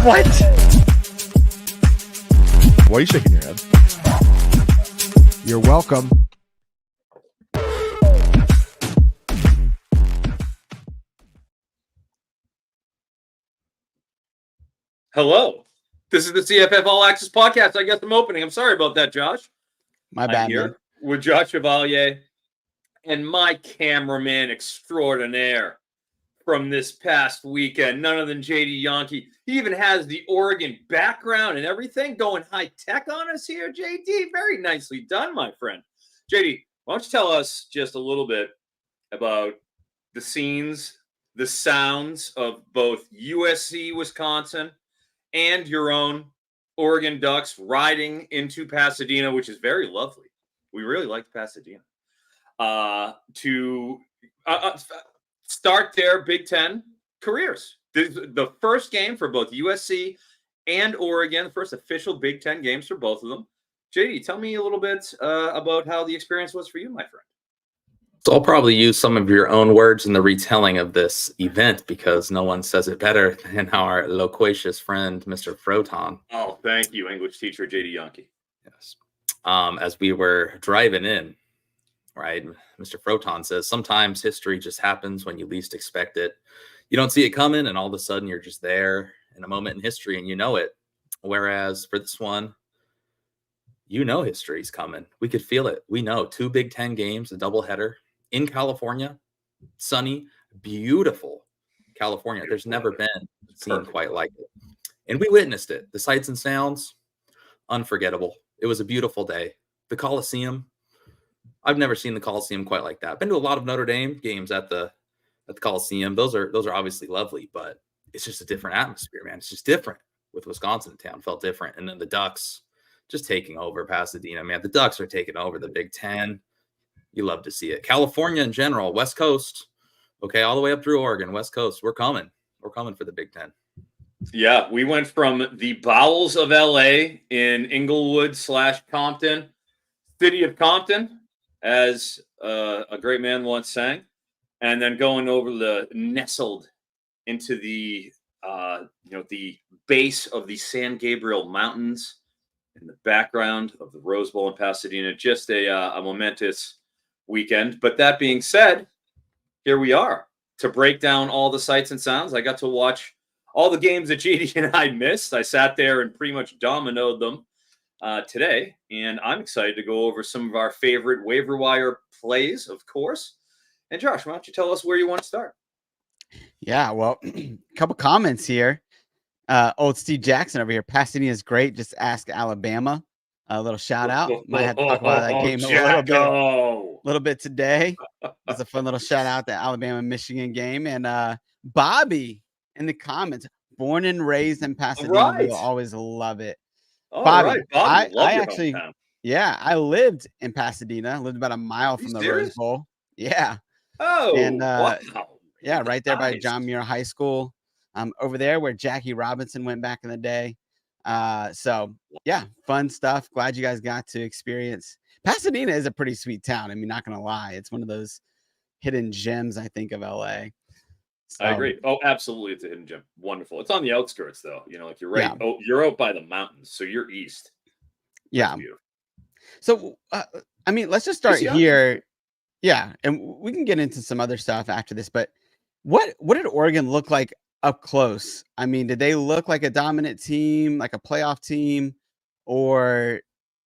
What? Why are you shaking your head? You're welcome. Hello. This is the CFF All Access Podcast. I guess I'm opening. I'm sorry about that, Josh. My bad, I'm here man. with Josh Chevalier and my cameraman extraordinaire from this past weekend, none other than JD Yankee. He even has the Oregon background and everything, going high tech on us here, JD. Very nicely done, my friend. JD, why don't you tell us just a little bit about the scenes, the sounds of both USC, Wisconsin, and your own Oregon Ducks riding into Pasadena, which is very lovely. We really liked Pasadena. To start their Big Ten careers. The first game for both USC and Oregon, the first official Big Ten games for both of them. JD, tell me a little bit about how the experience was for you, my friend. So I'll probably use some of your own words in the retelling of this event because no one says it better than our loquacious friend, Mr. Froton. Oh, thank you, English teacher JD Yankee. Yes. As we were driving in, right, Mr. Froton says, sometimes history just happens when you least expect it. You don't see it coming, and all of a sudden you're just there in a moment in history, and you know it. Whereas for this one, you know history's coming. We could feel it. We know 2 Big Ten games, a doubleheader. In California, sunny, beautiful California. There's never been seen quite like it. And we witnessed it. The sights and sounds, unforgettable. It was a beautiful day. The Coliseum, I've never seen the Coliseum quite like that. I've been to a lot of Notre Dame games at the Coliseum. Those are obviously lovely, but it's just a different atmosphere, man. It's just different with Wisconsin in town. Felt different. And then the Ducks just taking over Pasadena, man. The Ducks are taking over the Big Ten. You love to see it. California in general, West Coast, okay, all the way up through Oregon, West Coast. We're coming. We're coming for the Big Ten. Yeah, we went from the bowels of LA in Inglewood/Compton, city of Compton, as a great man once sang, and then going over nestled into the the base of the San Gabriel Mountains in the background of the Rose Bowl in Pasadena. Just a momentous weekend. But that being said, here we are to break down all the sights and sounds. I got to watch all the games that JD and I missed. I sat there and pretty much dominoed them today, and I'm excited to go over some of our favorite waiver wire plays, of course. And Josh, why don't you tell us where you want to start? Yeah, well, a couple comments here. Old Steve Jackson over here. Pasadena is great. Just ask Alabama. A little shout out. Might have to talk about that game a little bit today. It's a fun little shout out to Alabama-Michigan game. And Bobby in the comments, born and raised in Pasadena. Right. We'll always love it. Bobby, right. Bobby, I actually, yeah, I lived in Pasadena. I lived about a mile from the Rose Bowl. Yeah. Oh, and wow. Yeah, right there by John Muir High School. Over there where Jackie Robinson went back in the day. So yeah, fun stuff. Glad you guys got to experience. Pasadena is a pretty sweet town. I mean, not gonna lie, it's one of those hidden gems, I think, of LA. So, I agree. Oh, absolutely, it's a hidden gem. Wonderful. It's on the outskirts, though. You know, like you're right. Yeah. Oh, you're out by the mountains, so you're east. Yeah. So, I mean, let's just start here. Yeah, and we can get into some other stuff after this. But what did Oregon look like up close? I mean, did they look like a dominant team, like a playoff team, or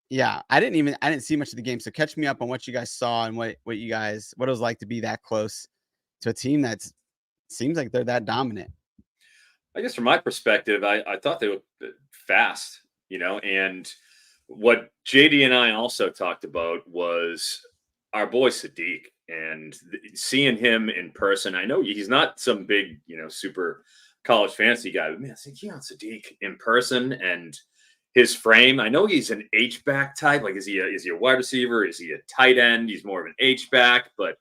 yeah, I didn't see much of the game. So catch me up on what you guys saw and what it was like to be that close to a team that seems like they're that dominant. I guess from my perspective, I thought they looked fast, and what JD and I also talked about was our boy Sadiq, and seeing him in person. I know he's not some big, super college fantasy guy, but man, Sadiq in person and his frame. I know he's an H-back type. Like, is he a wide receiver? Is he a tight end? He's more of an H-back, but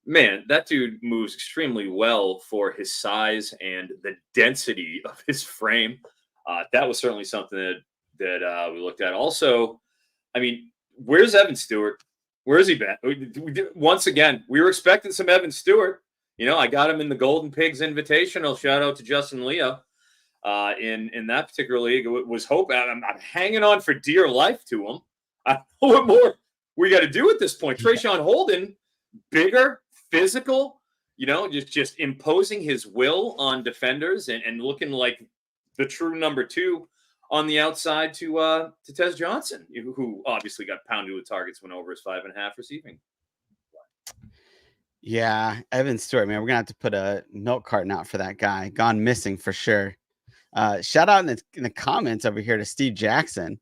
man, that dude moves extremely well for his size and the density of his frame. That was certainly something that we looked at. Also, I mean, where's Evan Stewart? Where has he been? Once again, we were expecting some Evan Stewart. I got him in the Golden Pigs Invitational. Shout out to Justin Leo. in that particular league. It was hope. I'm hanging on for dear life to him. I don't know what more we got to do at this point. Trayshawn Holden, bigger, physical, just imposing his will on defenders and looking like the true number 2 on the outside to Tez Johnson, who obviously got pounded with targets, went over his 5.5 receiving. Yeah, Evan Stewart, man, we're gonna have to put a milk carton out for that guy. Gone missing for sure. Shout out in the comments over here to Steve Jackson.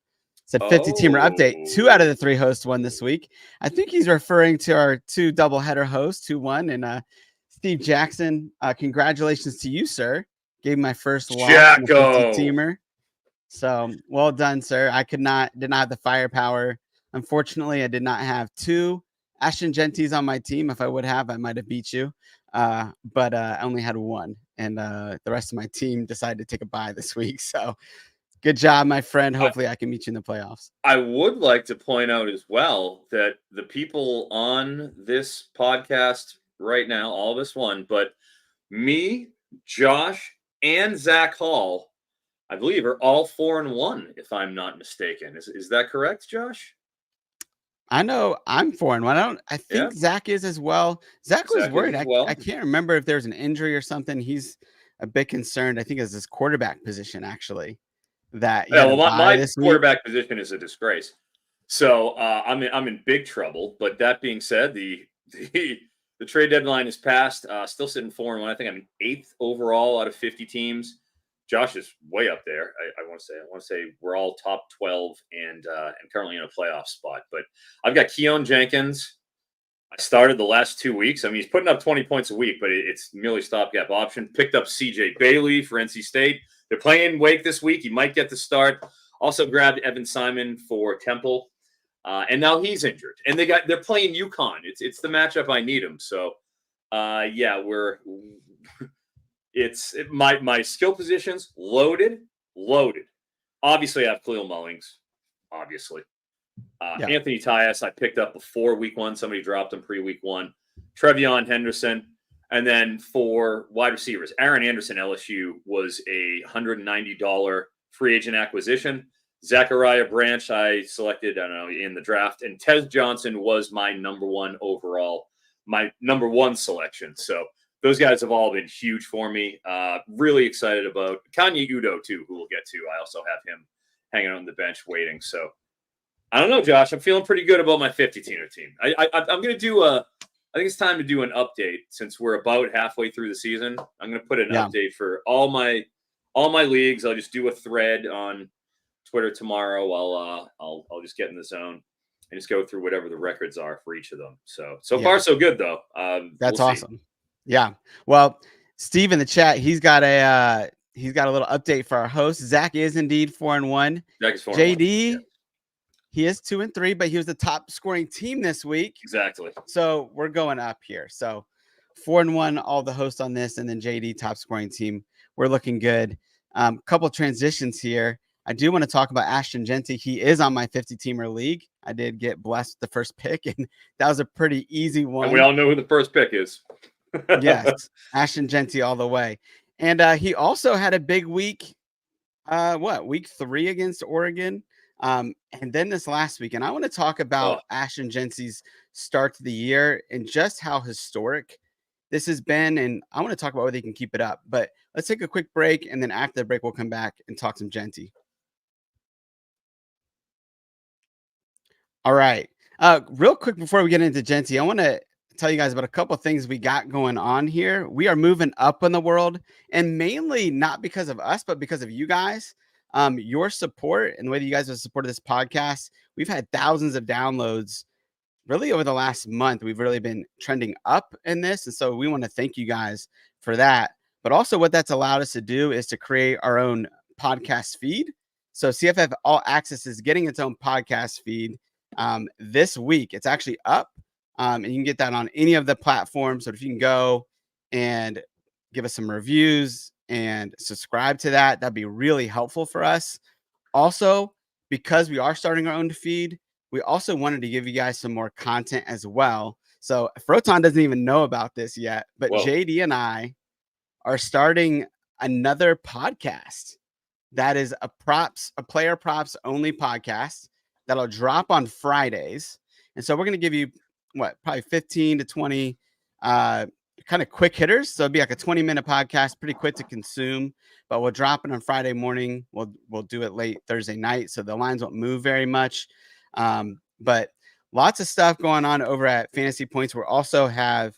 Said 50-teamer update. 2 out of the 3 hosts won this week. I think he's referring to our 2 doubleheader hosts who won. And Steve Jackson, congratulations to you, sir. Gave my first loss in the 50-teamer. So well done, sir. I did not have the firepower. Unfortunately, I did not have 2 Ashton Genties on my team. If I would have, I might have beat you. But I only had 1. And the rest of my team decided to take a bye this week. So good job, my friend. Hopefully I can meet you in the playoffs. I would like to point out as well that the people on this podcast right now, all of us won, but me, Josh, and Zach Hall, I believe, are all 4-1, if I'm not mistaken. Is that correct, Josh? I know I'm 4-1. I think Zach is as well. Zach was worried. I can't remember if there's an injury or something. He's a bit concerned. I think it's his quarterback position, actually. My quarterback position is a disgrace. So I'm in big trouble. But that being said, the trade deadline is passed. Still sitting 4-1. I think I'm 8th overall out of 50 teams. Josh is way up there. I want to say we're all top 12 and currently in a playoff spot. But I've got Keon Jenkins. I started the last 2 weeks. I mean, he's putting up 20 points a week, but it's merely stopgap option. Picked up CJ Bailey for NC State. They're playing Wake this week. He might get the start. Also grabbed Evan Simon for Temple. And now he's injured. And they're playing UConn. It's the matchup I need him. So my skill positions loaded. Obviously, I have Khalil Mullings. Obviously. Anthony Tyus, I picked up before week 1. Somebody dropped him pre-week 1. Trevion Henderson. And then for wide receivers, Aaron Anderson, LSU, was a $190 free agent acquisition. Zachariah Branch, I selected, in the draft. And Tez Johnson was my number 1 overall, my number 1 selection. So those guys have all been huge for me. Really excited about Kanye Udo, too, who we'll get to. I also have him hanging on the bench waiting. So I don't know, Josh. I'm feeling pretty good about my 50-teamer team. I'm going to do I think it's time to do an update since we're about halfway through the season. I'm going to put an update for all my leagues. I'll just do a thread on Twitter tomorrow. I'll just get in the zone and just go through whatever the records are for each of them. So far so good though. That's awesome. Yeah. Well, Steve in the chat, he's got a little update for our host. Zach is indeed 4-1. Zach is 4-1. JD. Yeah. He is 2-3, but he was the top scoring team this week. Exactly. So we're going up here. So 4-1, all the hosts on this, and then JD top scoring team. We're looking good. Couple transitions here. I do want to talk about Ashton Genty. He is on my 50-teamer league. I did get blessed with the first pick, and that was a pretty easy one. And we all know who the first pick is. Yes, Ashton Genty all the way. And he also had a big week. Week 3 against Oregon. And then this last week, and I want to talk about Ashton Genty's start to the year and just how historic this has been. And I want to talk about whether he can keep it up. But let's take a quick break, and then after the break, we'll come back and talk some Genty. All right. Real quick before we get into Genty, I want to tell you guys about a couple of things we got going on here. We are moving up in the world, and mainly not because of us, but because of you guys. Your support and the way that you guys have supported this podcast. We've had thousands of downloads really over the last month. We've really been trending up in this. And so we want to thank you guys for that. But also what that's allowed us to do is to create our own podcast feed. So CFF All Access is getting its own podcast feed this week. It's actually up and you can get that on any of the platforms. So if you can go and give us some reviews and subscribe to that, that'd be really helpful for us. Also, because we are starting our own feed, we also wanted to give you guys some more content as well. So Froton doesn't even know about this yet, but JD and I are starting another podcast that is a player props only podcast that'll drop on Fridays. And so we're going to give you probably 15 to 20 kind of quick hitters. So it'll be like a 20-minute podcast, pretty quick to consume, but we'll drop it on Friday morning. We'll do it late Thursday night, so the lines won't move very much. But lots of stuff going on over at Fantasy Points. We also have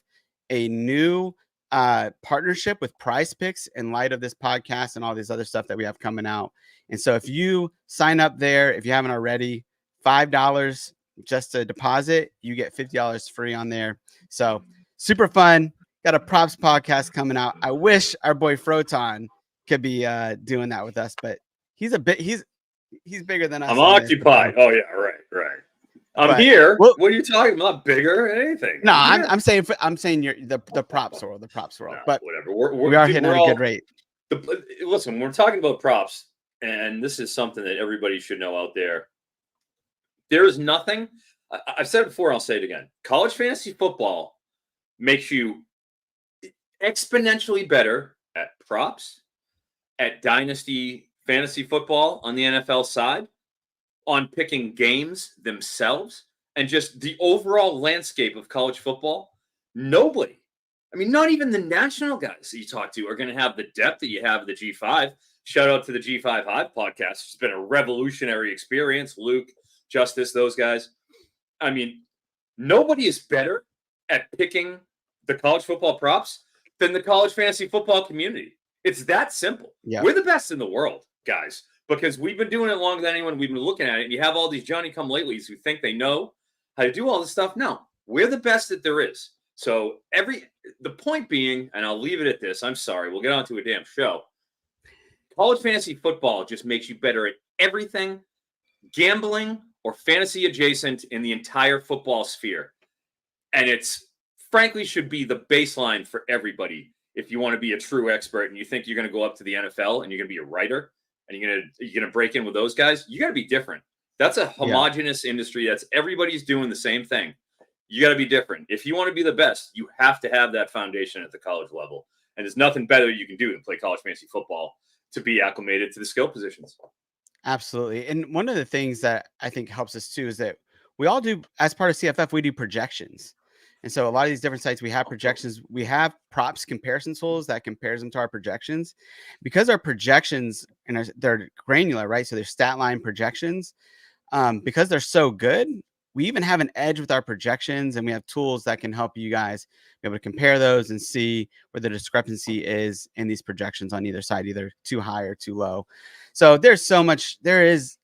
a new partnership with Prize Picks in light of this podcast and all this other stuff that we have coming out. And so if you sign up there, if you haven't already, $5 just to deposit, you get $50 free on there. So super fun. Got a props podcast coming out. I wish our boy Froton could be doing that with us, but he's bigger than us. I'm occupied. Oh yeah, right. I'm here. What are you talking about? I'm not bigger or anything. No, I'm saying you're the props world, No, but whatever. We are hitting at a good rate. Listen, we're talking about props, and this is something that everybody should know out there. There is nothing. I've said it before. I'll say it again. College fantasy football makes you exponentially better at props, at dynasty fantasy football on the NFL side, on picking games themselves, and just the overall landscape of college football. Nobody, I mean, not even the national guys that you talk to are going to have the depth that you have at the G5. Shout out to the G5 Hive podcast. It's been a revolutionary experience. Luke, Justice, those guys. I mean, nobody is better at picking the college football props than the college fantasy football community. It's that simple. Yeah. We're the best in the world, guys, because we've been doing it longer than anyone. We've been looking at it. And you have all these Johnny-come-latelys who think they know how to do all this stuff. No, we're the best that there is. So the point being, and I'll leave it at this. I'm sorry. We'll get on to a damn show. College fantasy football just makes you better at everything, gambling or fantasy adjacent, in the entire football sphere. And it's frankly should be the baseline for everybody. If you want to be a true expert and you think you're going to go up to the NFL and you're going to be a writer and you're going to break in with those guys, you got to be different. That's a homogenous industry. That's everybody's doing the same thing. You got to be different. If you want to be the best, you have to have that foundation at the college level. And there's nothing better you can do than play college fantasy football to be acclimated to the skill positions. Absolutely. And one of the things that I think helps us too is that we all do, as part of CFF, we do projections. And so a lot of these different sites, we have projections. We have props comparison tools that compares them to our projections. Because our projections, and they're granular, right? So they're stat line projections. Because they're so good, we even have an edge with our projections, and we have tools that can help you guys be able to compare those and see where the discrepancy is in these projections on either side, either too high or too low. So there is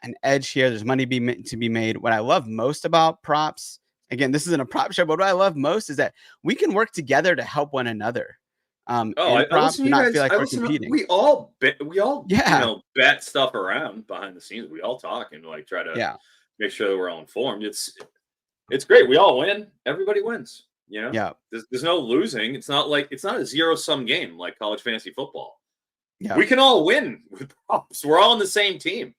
an edge here. There's money to be made. What I love most about props, again, this isn't a prop show, but what I love most is that we can work together to help one another. Props, not feel like we're competing. We all bet stuff around behind the scenes. We all talk and try to make sure that we're all informed. It's great. We all win. Everybody wins. There's no losing. It's not a zero-sum game like college fantasy football. Yeah. We can all win with props. We're all on the same team.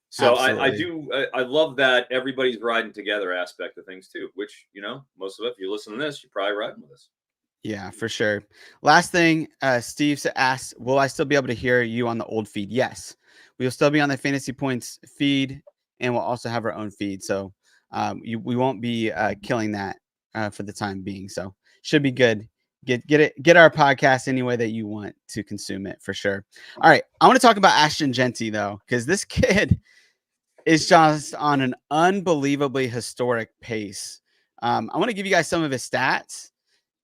So I love that everybody's riding together aspect of things too, which, most of it, if you listen to this, you're probably riding with us. Yeah, for sure. Last thing, Steve asked, will I still be able to hear you on the old feed? Yes, we will still be on the Fantasy Points feed, and we'll also have our own feed. So we won't be killing that for the time being. So should be good. Get our podcast any way that you want to consume it, for sure. All right, I want to talk about Ashton Jeanty though, because this kid is just on an unbelievably historic pace. I want to give you guys some of his stats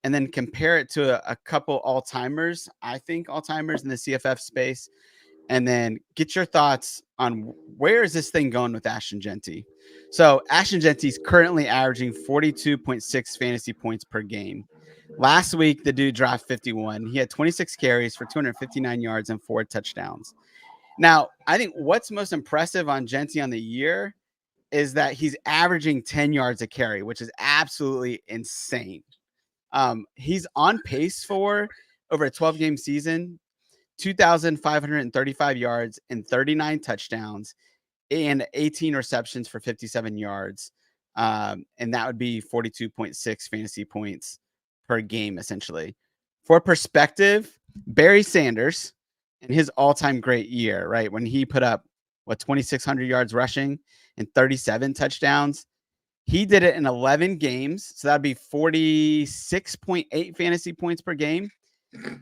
and then compare it to a couple all-timers. I think all-timers in the CFF space, and then get your thoughts on where is this thing going with Ashton Jeanty. So Ashton Jeanty is currently averaging 42.6 fantasy points per game. Last week, the dude dropped 51. He had 26 carries for 259 yards and 4 touchdowns. Now, I think what's most impressive on Jeanty on the year is that he's averaging 10 yards a carry, which is absolutely insane. He's on pace for, over a 12-game season, 2,535 yards and 39 touchdowns and 18 receptions for 57 yards. And that would be 42.6 fantasy points per game, essentially. For perspective, Barry Sanders, in his all-time great year, right? When he put up 2,600 yards rushing and 37 touchdowns. He did it in 11 games. So that'd be 46.8 fantasy points per game.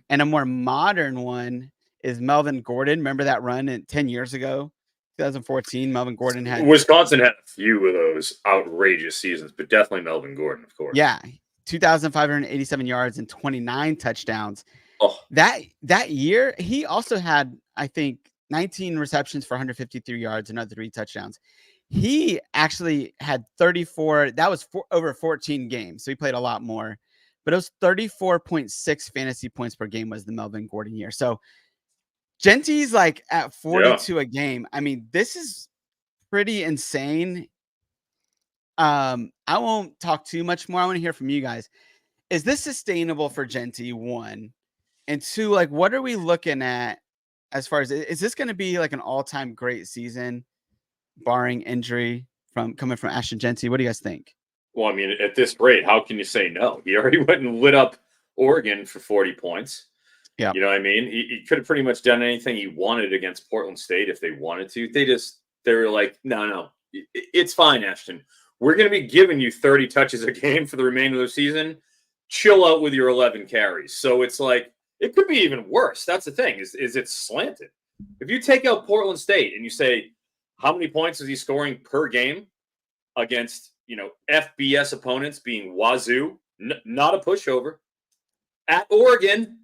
And a more modern one is Melvin Gordon. Remember that run 10 years ago? 2014, Melvin Gordon had Wisconsin had a few of those outrageous seasons, but definitely Melvin Gordon, of course. Yeah, 2,587 yards and 29 touchdowns. Oh, that year, he also had, I think, 19 receptions for 153 yards, another 3 touchdowns. He actually had 34. That was over 14 games, so he played a lot more. But it was 34.6 fantasy points per game was the Melvin Gordon year. So Genty's like at 42 a game. I mean, this is pretty insane. I won't talk too much more. I want to hear from you guys. Is this sustainable for Genty? 1, and 2, like, what are we looking at as far as, is this going to be like an all-time great season, barring injury coming from Ashton Genty? What do you guys think? Well, I mean, at this rate, how can you say no? He already went and lit up Oregon for 40 points. Yeah. You know what I mean? He could have pretty much done anything he wanted against Portland State if they wanted to. They were like, no, it's fine, Ashton. We're going to be giving you 30 touches a game for the remainder of the season. Chill out with your 11 carries. So it's like, it could be even worse. That's the thing, is it's slanted. If you take out Portland State and you say, how many points is he scoring per game against, FBS opponents being Wazoo, not a pushover, at Oregon,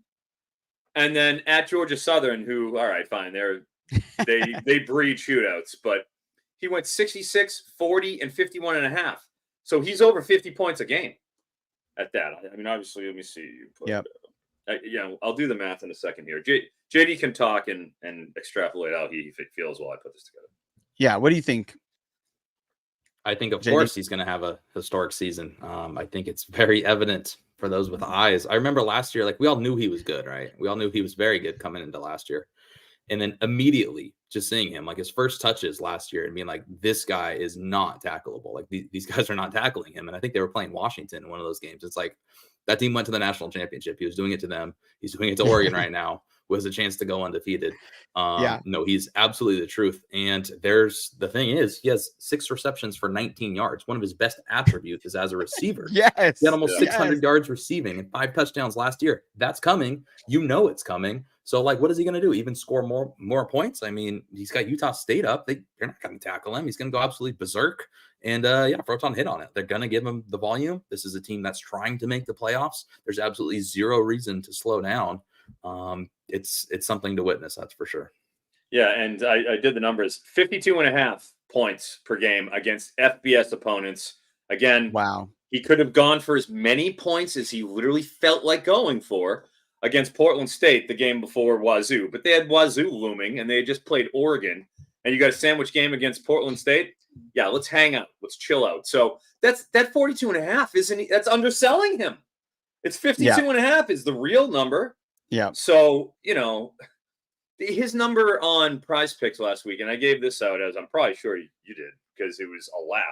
and then at Georgia Southern, who, all right, fine, they breed shootouts, but he went 66, 40, and 51.5. So he's over 50 points a game at that. I mean, obviously, let me see. Yeah. I'll do the math in a second here. JD can talk and extrapolate how he feels while I put this together. Yeah. What do you think? I think, of course, he's going to have a historic season. I think it's very evident for those with eyes. I remember last year, like, we all knew he was good, right? We all knew he was very good coming into last year. And then immediately just seeing him, like his first touches last year and being like, this guy is not tackleable. Like these guys are not tackling him. And I think they were playing Washington in one of those games. It's like that team went to the national championship. He was doing it to them. He's doing it to Oregon right now with a chance to go undefeated. No, he's absolutely the truth. And the thing is, he has 6 receptions for 19 yards. One of his best attributes is as a receiver. Yes. He had almost 600 yards receiving and 5 touchdowns last year. That's coming. It's coming. So, like, what is he going to do? Even score more points? I mean, he's got Utah State up. They're not going to tackle him. He's going to go absolutely berserk. And, Froton hit on it. They're going to give him the volume. This is a team that's trying to make the playoffs. There's absolutely zero reason to slow down. It's something to witness, that's for sure. Yeah, and I did the numbers. 52.5 points per game against FBS opponents. Again, wow. He could have gone for as many points as he literally felt like going for against Portland State the game before Wazoo. But they had Wazoo looming, and they had just played Oregon. And you got a sandwich game against Portland State. Yeah, let's hang out. Let's chill out. So that 42.5 isn't. That's underselling him. It's 52.5 is the real number. Yeah. So, his number on Prize Picks last week, and I gave this out as I'm probably sure you did because it was a laugh.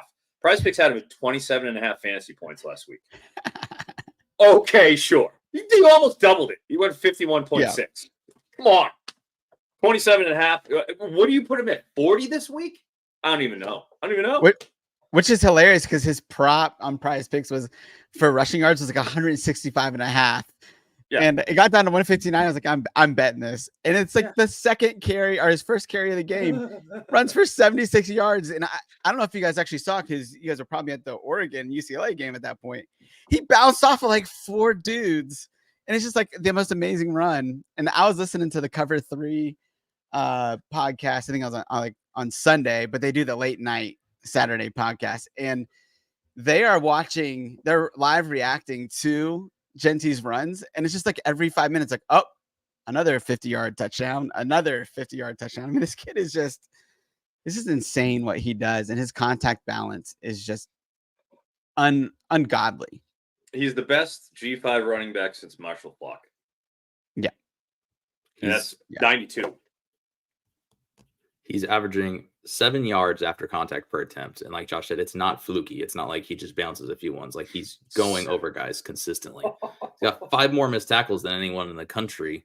Prize Picks had him at 27.5 fantasy points last week. Okay, sure. He almost doubled it. He went 51.6. Yeah. Come on. 27.5. What do you put him at? 40 this week? I don't even know. Which is hilarious because his prop on Prize Picks was for rushing yards was like 165.5. Yeah. And it got down to 159. I was like, I'm betting this. And it's like the second carry or his first carry of the game runs for 76 yards. And I don't know if you guys actually saw, because you guys were probably at the Oregon UCLA game at that point. He bounced off of like 4 dudes. And it's just like the most amazing run. And I was listening to the Cover 3 podcast. I think I was on Sunday, but they do the late night Saturday podcast. And they're live reacting to Genty's runs, and it's just like every 5 minutes, like, oh, another 50-yard touchdown, another 50-yard touchdown. I mean, this kid is just insane what he does, and his contact balance is just ungodly. He's the best G5 running back since Marshall Faulk. Yeah. And that's 92. He's averaging 7 yards after contact per attempt. And like Josh said, it's not fluky. It's not like he just bounces a few ones. Like, he's going over guys consistently. He's got 5 more missed tackles than anyone in the country.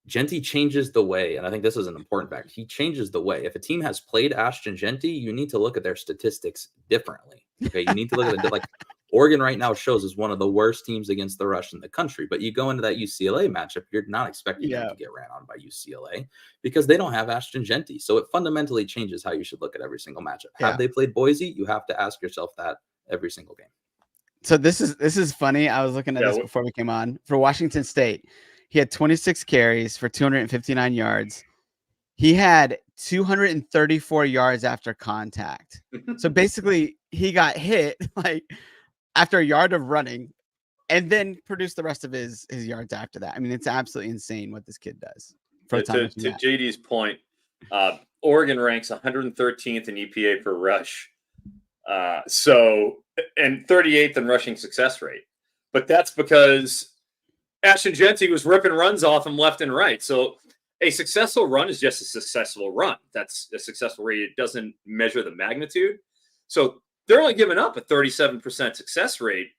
Genty changes the way, and I think this is an important fact. He changes the way. If a team has played Ashton Genty, you need to look at their statistics differently. Okay, you need to look at it like Oregon right now shows is one of the worst teams against the rush in the country. But you go into that UCLA matchup, you're not expecting them to get ran on by UCLA because they don't have Ashton Genty. So it fundamentally changes how you should look at every single matchup. Have they played Boise? You have to ask yourself that every single game. So this is funny. I was looking at this before we came on. For Washington State, he had 26 carries for 259 yards. He had 234 yards after contact. So basically, he got hit like after a yard of running, and then produced the rest of his yards after that. I mean, it's absolutely insane what this kid does. To JD's point, Oregon ranks 113th in EPA per rush. And 38th in rushing success rate. But that's because Ashton Genty was ripping runs off him left and right. So a successful run is just a successful run. That's a successful rate. It doesn't measure the magnitude. So they're only giving up a 37% success rate.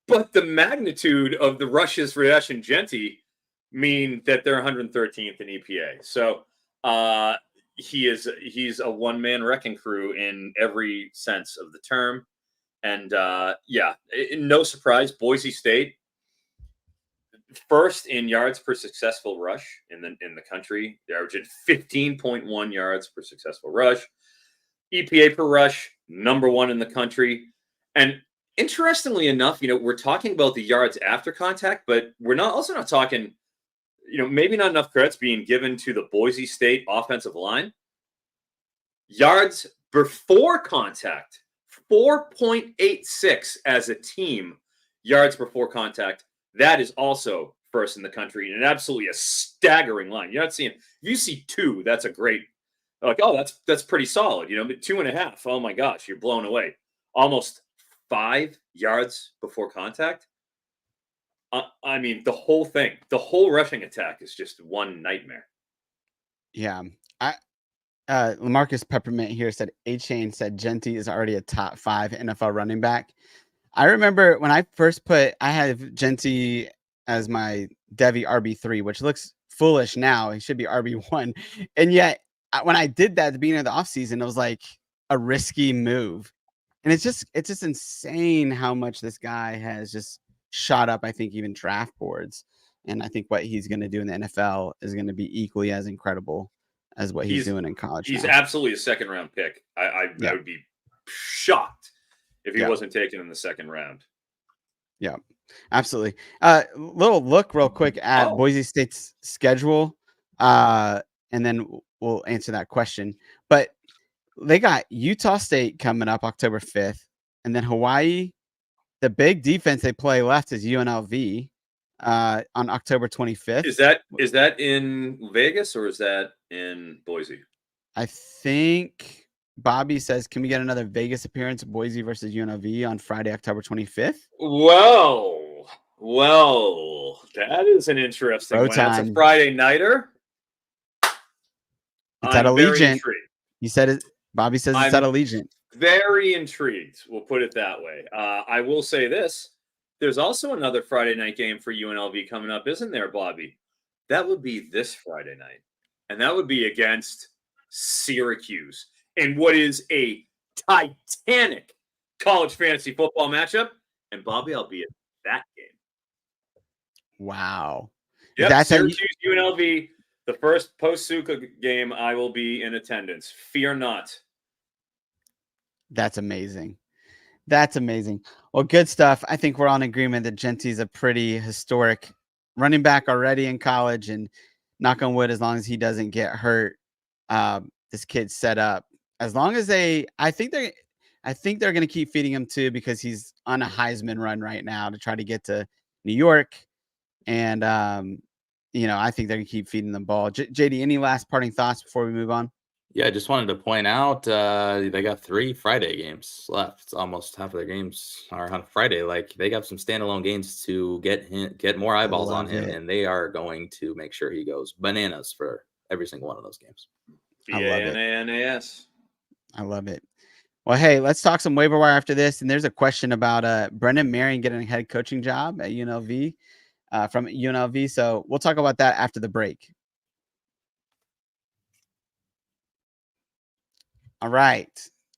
But the magnitude of the rushes for Ashton Genty mean that they're 113th in EPA. So he's a one-man wrecking crew in every sense of the term. And no surprise, Boise State first in yards per successful rush in the country. They averaged 15.1 yards per successful rush. EPA per rush, number one in the country. And interestingly enough, we're talking about the yards after contact, but we're also not talking, maybe not enough credit's being given to the Boise State offensive line. Yards before contact, 4.86 as a team, yards before contact. That is also first in the country, and absolutely a staggering line. You're not seeing, if you see 2, that's a great, like, oh, that's pretty solid. 2.5. Oh my gosh, you're blown away. Almost 5 yards before contact. I mean, the whole thing, the whole rushing attack is just one nightmare. Yeah. Lamarcus Peppermint here said, A-Chain said Genty is already a top 5 NFL running back. I remember when I first I have Genty as my Devy RB3, which looks foolish now. He should be RB1. And yet, when I did that at the beginning of the offseason, it was like a risky move. And it's just insane how much this guy has just shot up, I think, even draft boards. And I think what he's going to do in the NFL is going to be equally as incredible as what he's doing in college. He's absolutely a second-round pick. I would be shocked if he wasn't taken in the second round. Yeah, absolutely. Little look real quick at Boise State's schedule, and then we'll answer that question. But they got Utah State coming up October 5th, and then Hawaii. The big defense they play left is UNLV on October 25th. Is that in Vegas or is that in Boise? I think Bobby says, can we get another Vegas appearance, Boise versus UNLV on Friday, October 25th? Well, that is an interesting one. That's a Friday nighter. It's at Allegiant. He said it. Bobby says it's at Allegiant. Very intrigued. We'll put it that way. I will say this. There's also another Friday night game for UNLV coming up, isn't there, Bobby? That would be this Friday night. And that would be against Syracuse in what is a titanic college fantasy football matchup. And Bobby, I'll be at that game. Wow. Yep, that's Syracuse, UNLV, the first post-Suka game, I will be in attendance. Fear not. That's amazing. That's amazing. Well, good stuff. I think we're all in agreement that Genty's a pretty historic running back already in college, and knock on wood, as long as he doesn't get hurt, this kid's set up. As long as I think they're going to keep feeding him too, because he's on a Heisman run right now to try to get to New York. And, I think they're going to keep feeding the ball. JD, any last parting thoughts before we move on? Yeah, I just wanted to point out they got 3 Friday games left. It's almost half of their games are on Friday. Like, they got some standalone games to get more eyeballs on him, and they are going to make sure he goes bananas for every single one of those games. BANANAS. I love it. Well, hey, let's talk some waiver wire after this. And there's a question about Brendan Marion getting a head coaching job at UNLV. from UNLV. So we'll talk about that after the break. All right.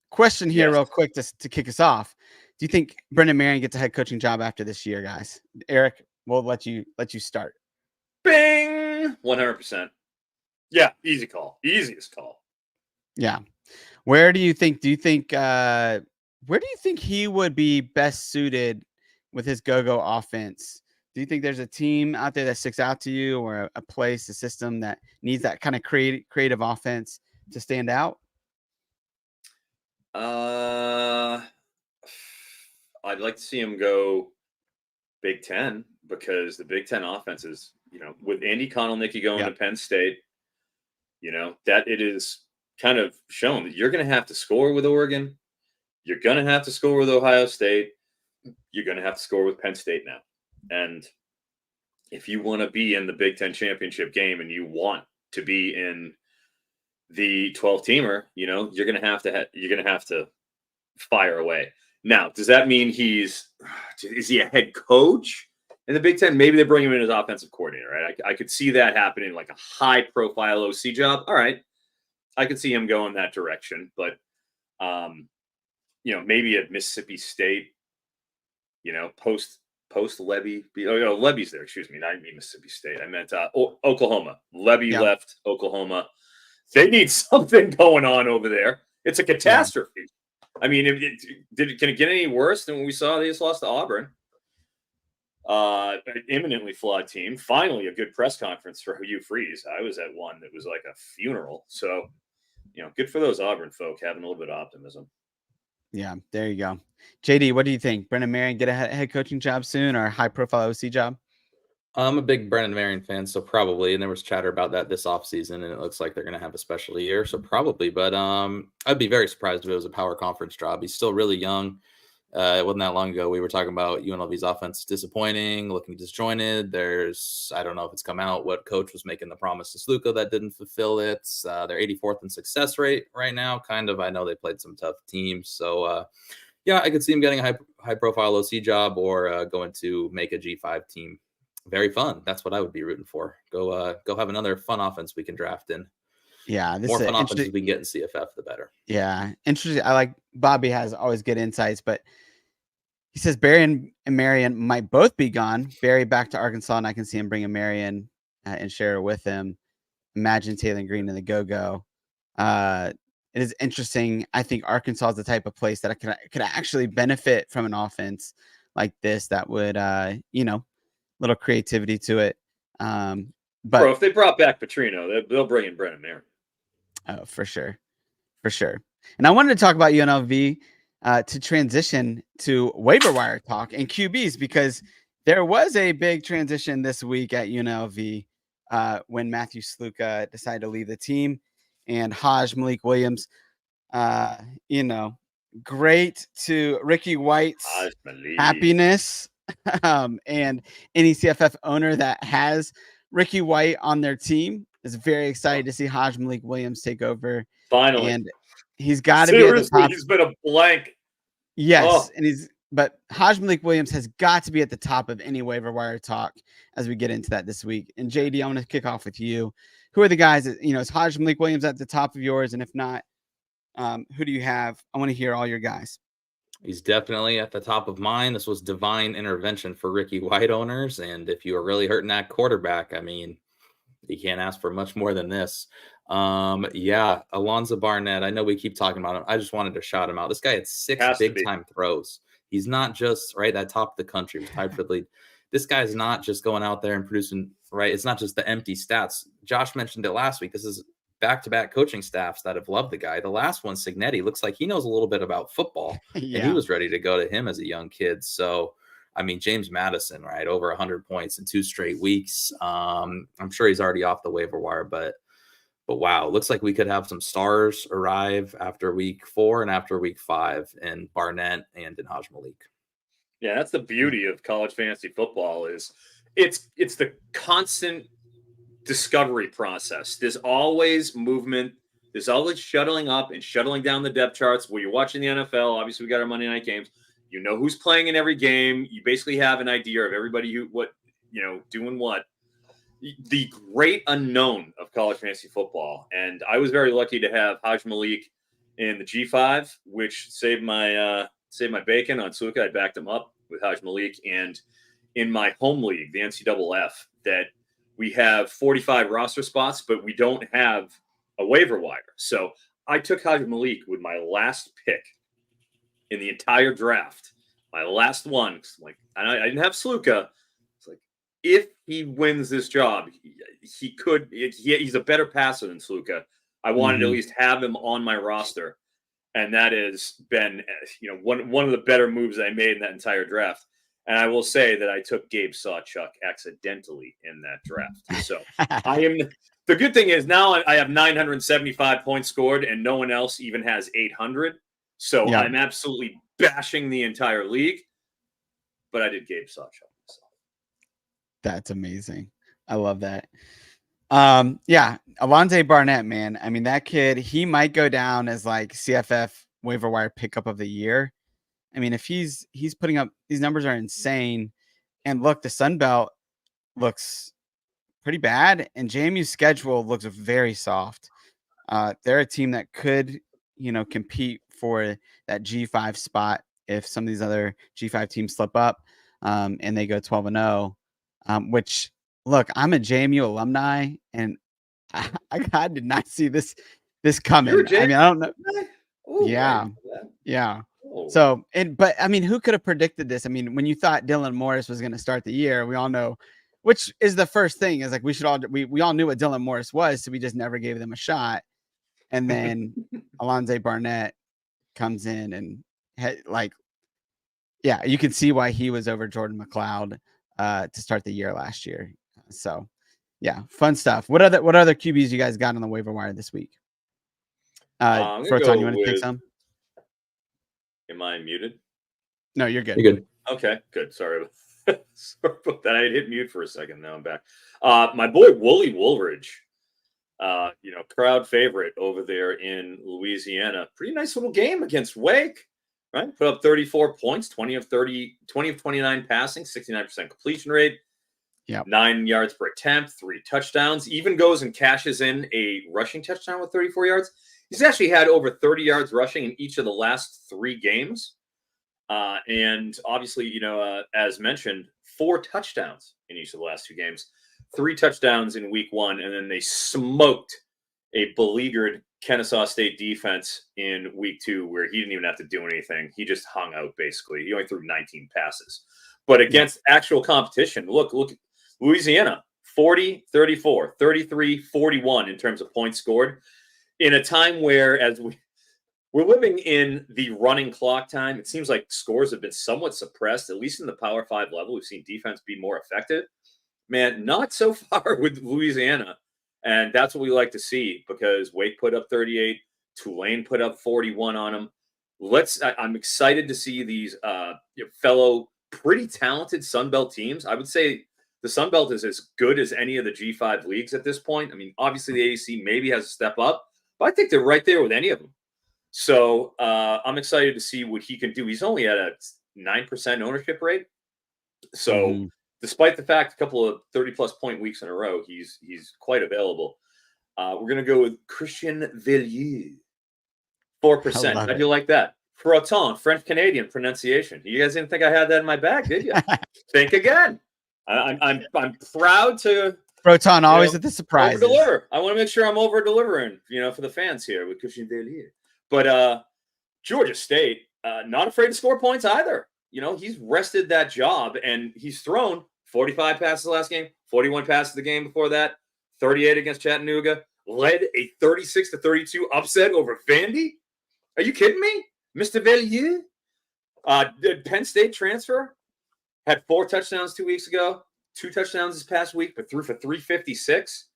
Question here, real quick, to kick us off. Do you think Brendan Marion gets a head coaching job after this year, guys? Eric, we'll let you start. Bing, 100%. Yeah, easy call, easiest call. Yeah. Where do you think he would be best suited with his go-go offense? Do you think there's a team out there that sticks out to you, or a place, a system that needs that kind of creative offense to stand out? I'd like to see him go Big Ten, because the Big Ten offense is, with Andy Connell-Nicky going to Penn State, that it is kind of shown that you're going to have to score with Oregon. You're going to have to score with Ohio State. You're going to have to score with Penn State now. And if you want to be in the Big Ten championship game and you want to be in the 12-teamer, you're going to have to fire away. Now, does that mean is he a head coach in the Big Ten? Maybe they bring him in as offensive coordinator, right? I could see that happening, like a high-profile OC job. All right, I could see him going that direction, but maybe at Mississippi State, post Levy. Levy's there. Excuse me, not Mississippi State. I meant Oklahoma. Levy left Oklahoma. They need something going on over there. It's a catastrophe. Yeah. I mean, can it get any worse than when we saw they just lost to Auburn? An imminently flawed team. Finally, a good press conference for Hugh Freeze. I was at one that was like a funeral. So, good for those Auburn folk having a little bit of optimism. Yeah, there you go. JD, what do you think? Brendan Marion get a head coaching job soon, or a high-profile OC job? I'm a big Brendan Marion fan, so probably. And there was chatter about that this offseason, and it looks like they're going to have a special year, so probably. But I'd be very surprised if it was a power conference job. He's still really young. It wasn't that long ago we were talking about UNLV's offense disappointing, looking disjointed. I don't know if it's come out what coach was making the promise to Sluka that didn't fulfill it. They're 84th in success rate right now, kind of. I know they played some tough teams. So, yeah, I could see him getting a high-profile OC job, or going to make a G5 team. Very fun. That's what I would be rooting for. Go have another fun offense we can draft in. Yeah, more fun offenses we can get in CFF, the better. Yeah, interesting. I like Bobby has always good insights, but he says Barry and Marion might both be gone. Barry back to Arkansas, and I can see him bringing Marion and share with him. Imagine Taylor Green in the go-go. It is interesting. I think Arkansas is the type of place that could actually benefit from an offense like this that would, little creativity to it. But Bro, if they brought back Petrino, they'll bring in Brendan Marion. Oh, for sure. And I wanted to talk about UNLV to transition to waiver wire talk and QBs, because there was a big transition this week at UNLV when Matthew Sluka decided to leave the team, and Malik Williams, great to Ricky White's happiness. And any CFF owner that has Ricky White on their team is very excited to see Malik Williams take over. Finally. And he's got to be at the top. He's been a blank. Yes. But Malik Williams has got to be at the top of any waiver wire talk as we get into that this week. And JD, I want to kick off with you. Who are the guys that, is Malik Williams at the top of yours? And if not, who do you have? I want to hear all your guys. He's definitely at the top of mine. This was divine intervention for Ricky White owners. And if you are really hurting that quarterback, I mean, you can't ask for much more than this. Alonzo Barnett. I know we keep talking about him. I just wanted to shout him out. This guy had 6 big-time throws. He's not just at top of the country. He's tied for the lead. This guy's not just going out there and producing, right? It's not just the empty stats. Josh mentioned it last week. This is back-to-back coaching staffs that have loved the guy. The last one, Signetti, looks like he knows a little bit about football. Yeah. And he was ready to go to him as a young kid. So, I mean, James Madison, right? Over 100 points in 2 straight weeks. I'm sure he's already off the waiver wire, but wow, looks like we could have some stars arrive after week 4 and after week 5 in Barnett and in Malik. Yeah, that's the beauty of college fantasy football is it's the constant discovery process. There's always movement. There's always shuttling up and shuttling down the depth charts. Where you're watching the NFL, obviously we got our Monday night games. You know who's playing in every game. You basically have an idea of everybody what doing what? The great unknown of college fantasy football. And I was very lucky to have Haj Malik in the G5, which saved my bacon on Sluka. I backed him up with Haj Malik. And in my home league, the NCFF, that we have 45 roster spots, but we don't have a waiver wire. So I took Haj Malik with my last pick in the entire draft. My last one. I didn't have Sluka. It's like, if he wins this job, he's a better passer than Sluka. I wanted to at least have him on my roster. And that has been, one of the better moves I made in that entire draft. And I will say that I took Gabe Sawchuk accidentally in that draft. So the good thing is now I have 975 points scored and no one else even has 800. So I'm absolutely bashing the entire league. But I did Gabe Sawchuk. So. That's amazing. I love that. Alontae Barnett, man. I mean, that kid, he might go down as like CFF waiver wire pickup of the year. I mean, if he's putting up, these numbers are insane. And look, the Sun Belt looks pretty bad, and JMU's schedule looks very soft. They're a team that could, compete for that G5 spot if some of these other G5 teams slip up and they go 12-0. Which, look, I'm a JMU alumni, and I did not see this coming. I mean, I don't know. Ooh, yeah. So, but I mean, who could have predicted this? I mean, when you thought Dylan Morris was going to start the year, we all know, which is the first thing, is like we all knew what Dylan Morris was, so we just never gave them a shot. And then Alontae Barnett comes in and you can see why he was over Jordan McLeod to start the year last year. So, yeah, fun stuff. What other QBs you guys got on the waiver wire this week? Froton, you want to take some? Am I muted? No, you're good. You're good. Okay, good. Sorry about that. I hit mute for a second. Now I'm back. My boy Wooly Woolridge, crowd favorite over there in Louisiana. Pretty nice little game against Wake, right? Put up 34 points, 20 of 29 passing, 69% completion rate. Yeah, 9 yards per attempt, 3 touchdowns. Even goes and cashes in a rushing touchdown with 34 yards. He's actually had over 30 yards rushing in each of the last 3 games. And obviously, as mentioned, 4 touchdowns in each of the last 2 games. 3 touchdowns in week 1, and then they smoked a beleaguered Kennesaw State defense in week 2, where he didn't even have to do anything. He just hung out, basically. He only threw 19 passes. But against actual competition, look, Louisiana, 40, 34, 33, 41 in terms of points scored. In a time where, as we're living in the running clock time, it seems like scores have been somewhat suppressed, at least in the Power 5 level. We've seen defense be more effective. Man, not so far with Louisiana. And that's what we like to see, because Wake put up 38, Tulane put up 41 on them. I'm excited to see these fellow pretty talented Sun Belt teams. I would say the Sun Belt is as good as any of the G5 leagues at this point. I mean, obviously the AAC maybe has a step up, but I think they're right there with any of them. So I'm excited to see what he can do. He's only at a 9% ownership rate. So despite the fact a couple of 30-plus point weeks in a row, he's quite available. We're going to go with Christian Villiers, 4%. How do you like that? Froton, French-Canadian pronunciation. You guys didn't think I had that in my bag, did you? Think again. I'm proud to Froton always at the surprises. Over-deliver. I want to make sure I'm over-delivering, for the fans here with Christian Villiers. But Georgia State, not afraid to score points either. He's rested that job, and he's thrown 45 passes the last game, 41 passes the game before that, 38 against Chattanooga, led a 36-32 upset over Vandy. Are you kidding me? Mr. Villiers? The Penn State transfer had 4 touchdowns 2 weeks ago, 2 touchdowns this past week, but threw for 356.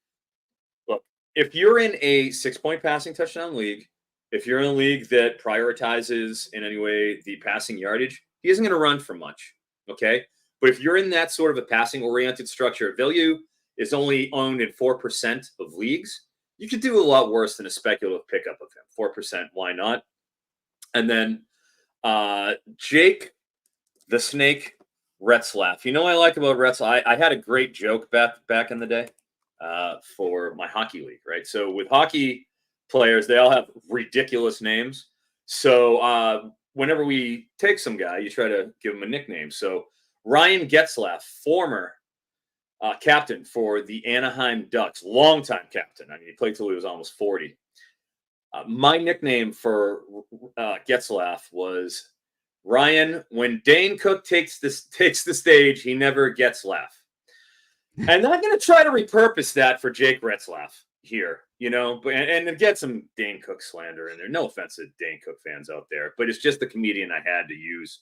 Look, if you're in a 6-point passing touchdown league, if you're in a league that prioritizes in any way the passing yardage, he isn't going to run for much, okay? But if you're in that sort of a passing-oriented structure, Villiers is only owned in 4% of leagues. You could do a lot worse than a speculative pickup of him. 4%, why not? And then Jake the Snake Retzlaff. You know what I like about Retzlaff? I had a great joke back in the day for my hockey league, right? So with hockey players, they all have ridiculous names. So whenever we take some guy, you try to give him a nickname. So Ryan Getzlaff, former captain for the Anaheim Ducks, longtime captain. I mean, he played till he was almost 40. My nickname for Getzlaff was Ryan. When Dane Cook takes the stage, he never gets laugh. And I'm going to try to repurpose that for Jake Retzlaff here, and get some Dane Cook slander in there. No offense to Dane Cook fans out there, but it's just the comedian I had to use.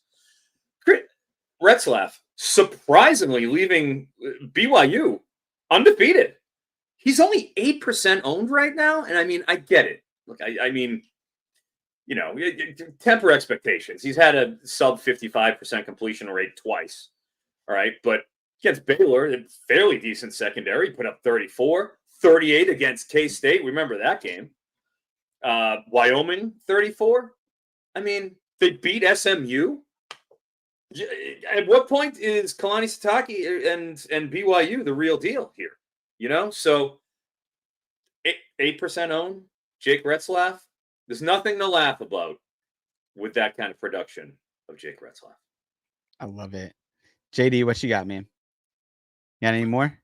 Retzlaff, surprisingly, leaving BYU undefeated. He's only 8% owned right now. And I mean, I get it. Look, I mean, temper expectations. He's had a sub 55% completion rate twice. All right. But against Baylor, a fairly decent secondary, put up 34, 38 against K-State. Remember that game. Wyoming, 34. I mean, they beat SMU. At what point is Kalani Sitake and BYU the real deal here? So 8% owned, Jake Retzlaff. There's nothing to laugh about with that kind of production of Jake Retzlaff. I love it. JD, what you got, man? Got any more?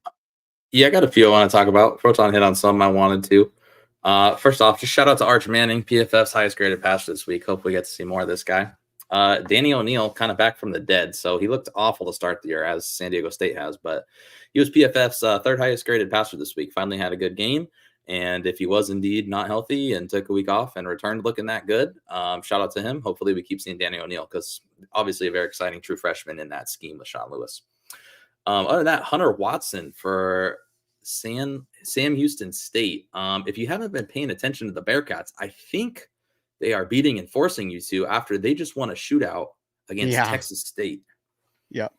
Yeah, I got a few I want to talk about. Proton hit on some I wanted to. First off, just shout out to Arch Manning, PFF's highest graded passer this week. Hopefully we get to see more of this guy. Danny O'Neal kind of back from the dead. So he looked awful to start the year, as San Diego State has, but he was PFF's third highest graded passer this week. Finally had a good game. And if he was indeed not healthy and took a week off and returned looking that good, shout out to him. Hopefully we keep seeing Danny O'Neal, because obviously a very exciting true freshman in that scheme with Sean Lewis. Other than that, Hunter Watson for Sam Houston State. If you haven't been paying attention to the Bearcats, I think they are beating and forcing you to, after they just won a shootout against Texas State. Yep.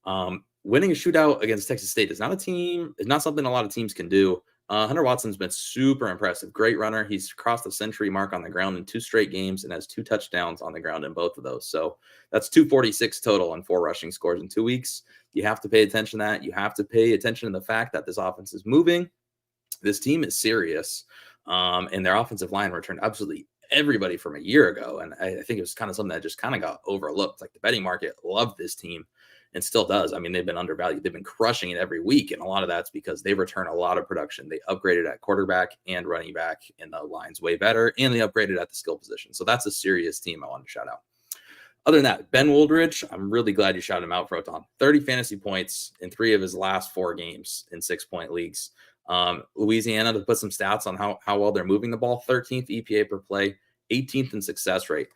Winning a shootout against Texas State is not something a lot of teams can do. Hunter Watson's been super impressive. Great runner. He's crossed the century mark on the ground in 2 straight games and has 2 touchdowns on the ground in both of those. So that's 246 total and 4 rushing scores in 2 weeks. You have to pay attention to that. You have to pay attention to the fact that this offense is moving. This team is serious. And their offensive line returned absolutely everybody from a year ago. And I think it was kind of something that just kind of got overlooked. Like, the betting market loved this team and still does. I mean, they've been undervalued. They've been crushing it every week. And a lot of that's because they return a lot of production. They upgraded at quarterback and running back, and the line's way better. And they upgraded at the skill position. So that's a serious team I wanted to shout out. Other than that, Ben Woldridge, I'm really glad you shouted him out, Proton. 30 fantasy points in 3 of his last 4 games in 6-point leagues. Louisiana, to put some stats on how well they're moving the ball, 13th EPA per play, 18th in success rate.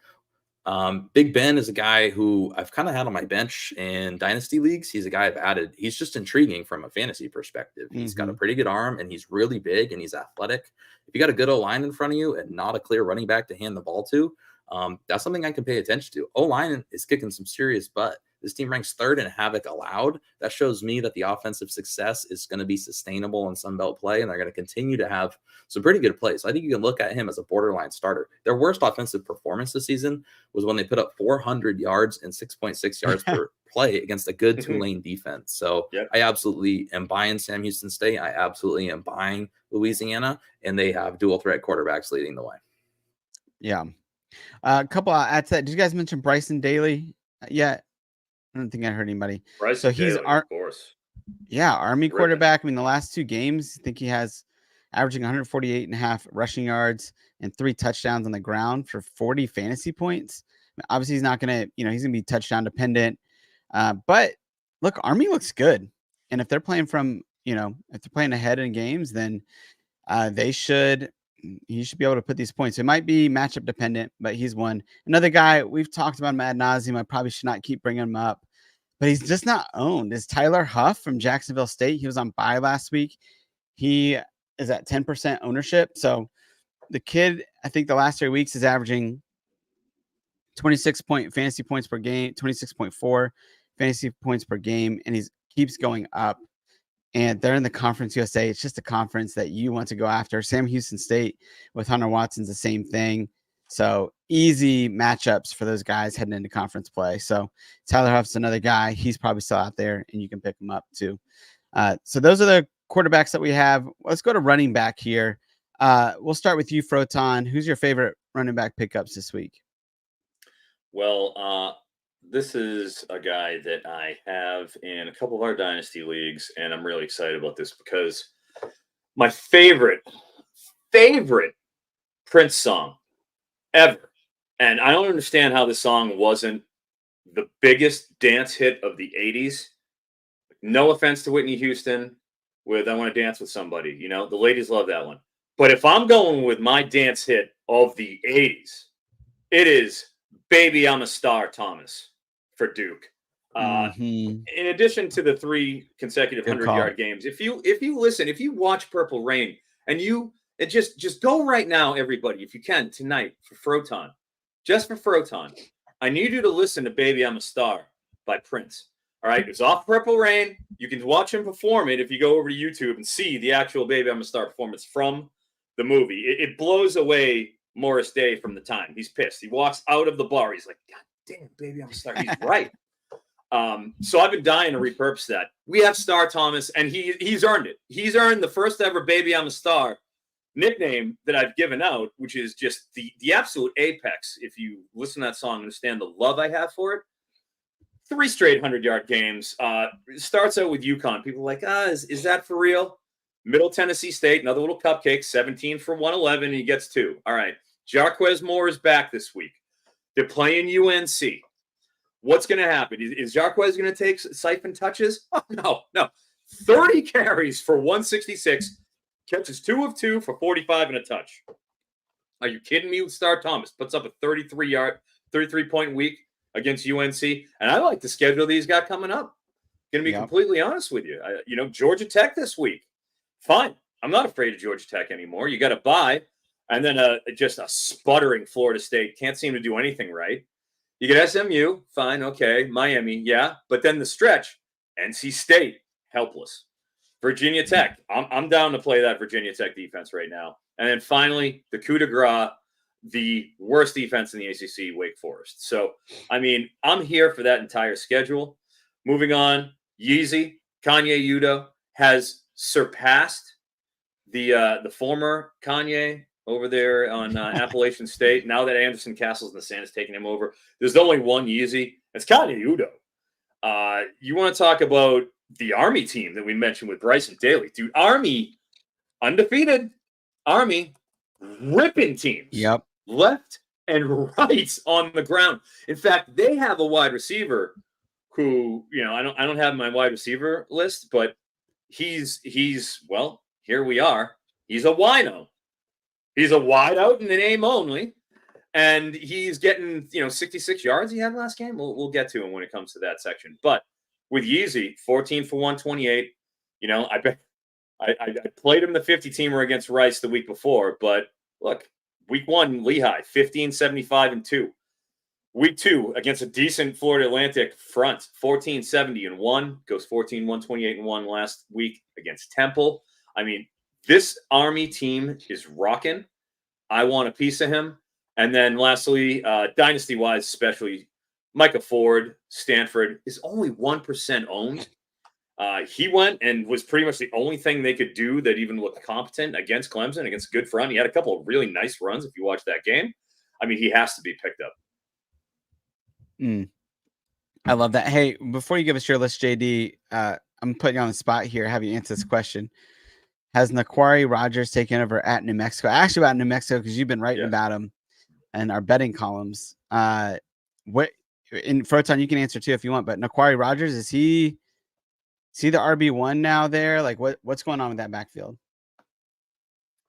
Big Ben is a guy who I've kind of had on my bench in dynasty leagues. He's a guy I've added. He's just intriguing from a fantasy perspective. He's got a pretty good arm, and he's really big, and he's athletic. If you got a good O-line in front of you and not a clear running back to hand the ball to, that's something I can pay attention to. O-line is kicking some serious butt. This team ranks 3rd in havoc allowed. That shows me that the offensive success is going to be sustainable in Sunbelt play, and they're going to continue to have some pretty good plays. So I think you can look at him as a borderline starter. Their worst offensive performance this season was when they put up 400 yards and 6.6 yards per play against a good Tulane defense. So I absolutely am buying Sam Houston State. I absolutely am buying Louisiana, and they have dual threat quarterbacks leading the way. Yeah. A couple at that. Did you guys mention Bryson Daly yet? I don't think I heard anybody. Bryson Daly, of course. Yeah, Army quarterback. I mean, the last 2 games, I think he has averaging 148.5 rushing yards and 3 touchdowns on the ground for 40 fantasy points. I mean, obviously, he's not going to, he's going to be touchdown dependent. But look, Army looks good. And if they're playing if they're playing ahead in games, then he should be able to put these points. It might be matchup dependent, but he's one. Another guy we've talked about him ad nauseum. I probably should not keep bringing him up, but he's just not owned. Is Tyler Huff from Jacksonville State. He was on bye last week. He is at 10% ownership. So the kid, I think the last 3 weeks is averaging 26 fantasy points per game, 26.4 fantasy points per game. And he keeps going up. And they're in the Conference USA. It's just a conference that you want to go after. Sam Houston State with Hunter Watson's the same thing. So easy matchups for those guys heading into conference play. So Tyler Huff's another guy. He's probably still out there, and you can pick him up too. So those are the quarterbacks that we have. Let's go to running back here. We'll start with you, Froton. Who's your favorite running back pickups this week? Well, this is a guy that I have in a couple of our dynasty leagues, and I'm really excited about this because my favorite Prince song ever, and I don't understand how this song wasn't the biggest dance hit of the 80s. No offense to Whitney Houston with I Want to Dance with Somebody. You know, the ladies love that one. But if I'm going with my dance hit of the 80s, it is Baby I'm a Star, Thomas, for Duke. In addition to the 3 consecutive 100-yard games, if you watch Purple Rain, and just go right now, everybody, if you can, tonight for Froton, just for Froton, I need you to listen to Baby I'm a Star by Prince. All right, it's off Purple Rain. You can watch him perform it if you go over to YouTube and see the actual Baby I'm a Star performance from the movie. It blows away Morris Day from the time. He's pissed. He walks out of the bar. He's like, God damn, Baby I'm a Star. He's right. So I've been dying to repurpose that. We have Star Thomas, and he's earned it. He's earned the first ever Baby I'm a Star nickname that I've given out, which is just the absolute apex. If you listen to that song, understand the love I have for it. 3 straight 100-yard games. It starts out with UConn. People are like, is that for real? Middle Tennessee State, another little cupcake, 17 for 111, and he gets 2. All right. Jarquez Moore is back this week. They're playing UNC. What's going to happen? Is Jarquez going to take siphon touches? Oh, no. 30 carries for 166, catches 2 of 2 for 45 and a touch. Are you kidding me? Star Thomas puts up a 33-point week against UNC, and I like the schedule these got coming up. Going to be completely honest with you. Georgia Tech this week. Fine. I'm not afraid of Georgia Tech anymore. You got to bye, and then just a sputtering Florida State. Can't seem to do anything right. You get SMU, fine, okay. Miami, yeah. But then the stretch, NC State, helpless. Virginia Tech, I'm down to play that Virginia Tech defense right now. And then finally, the coup de grace, the worst defense in the ACC, Wake Forest. So, I mean, I'm here for that entire schedule. Moving on, Yeezy, Kanye Udo has surpassed the former Kanye over there on Appalachian State. Now that Anderson Castles and the Sand is taking him over, there's only one Yeezy. It's Kanye Udo. You want to talk about the Army team that we mentioned with Bryson Daly. Dude, Army, undefeated. Army, ripping teams. Yep. Left and right on the ground. In fact, they have a wide receiver who, I don't have my wide receiver list, but he's well, here we are. He's a wino. He's a wide out in the name only, and he's getting 66 yards he had last game. We'll get to him when it comes to that section. But with Yeezy, 14 for 128. I bet I played him the 50-teamer against Rice the week before. But look, week 1 Lehigh, 15, 75 and 2. Week 2 against a decent Florida Atlantic front, 14, 70 and 1. Goes 14, 128 and 1 last week against Temple. I mean, this Army team is rocking. I want a piece of him. And then lastly, dynasty-wise, especially Micah Ford, Stanford, is only 1% owned. He went and was pretty much the only thing they could do that even looked competent against Clemson, against a good front. He had a couple of really nice runs if you watch that game. I mean, he has to be picked up. I love that. Hey, before you give us your list, JD, I'm putting you on the spot here. Have you answer this question? Has Naquari Rogers taken over at New Mexico? I asked you about New Mexico because you've been writing about him in our betting columns. What in Froton, you can answer too if you want, but Naquari Rogers, is he the RB1 now there? Like what's going on with that backfield?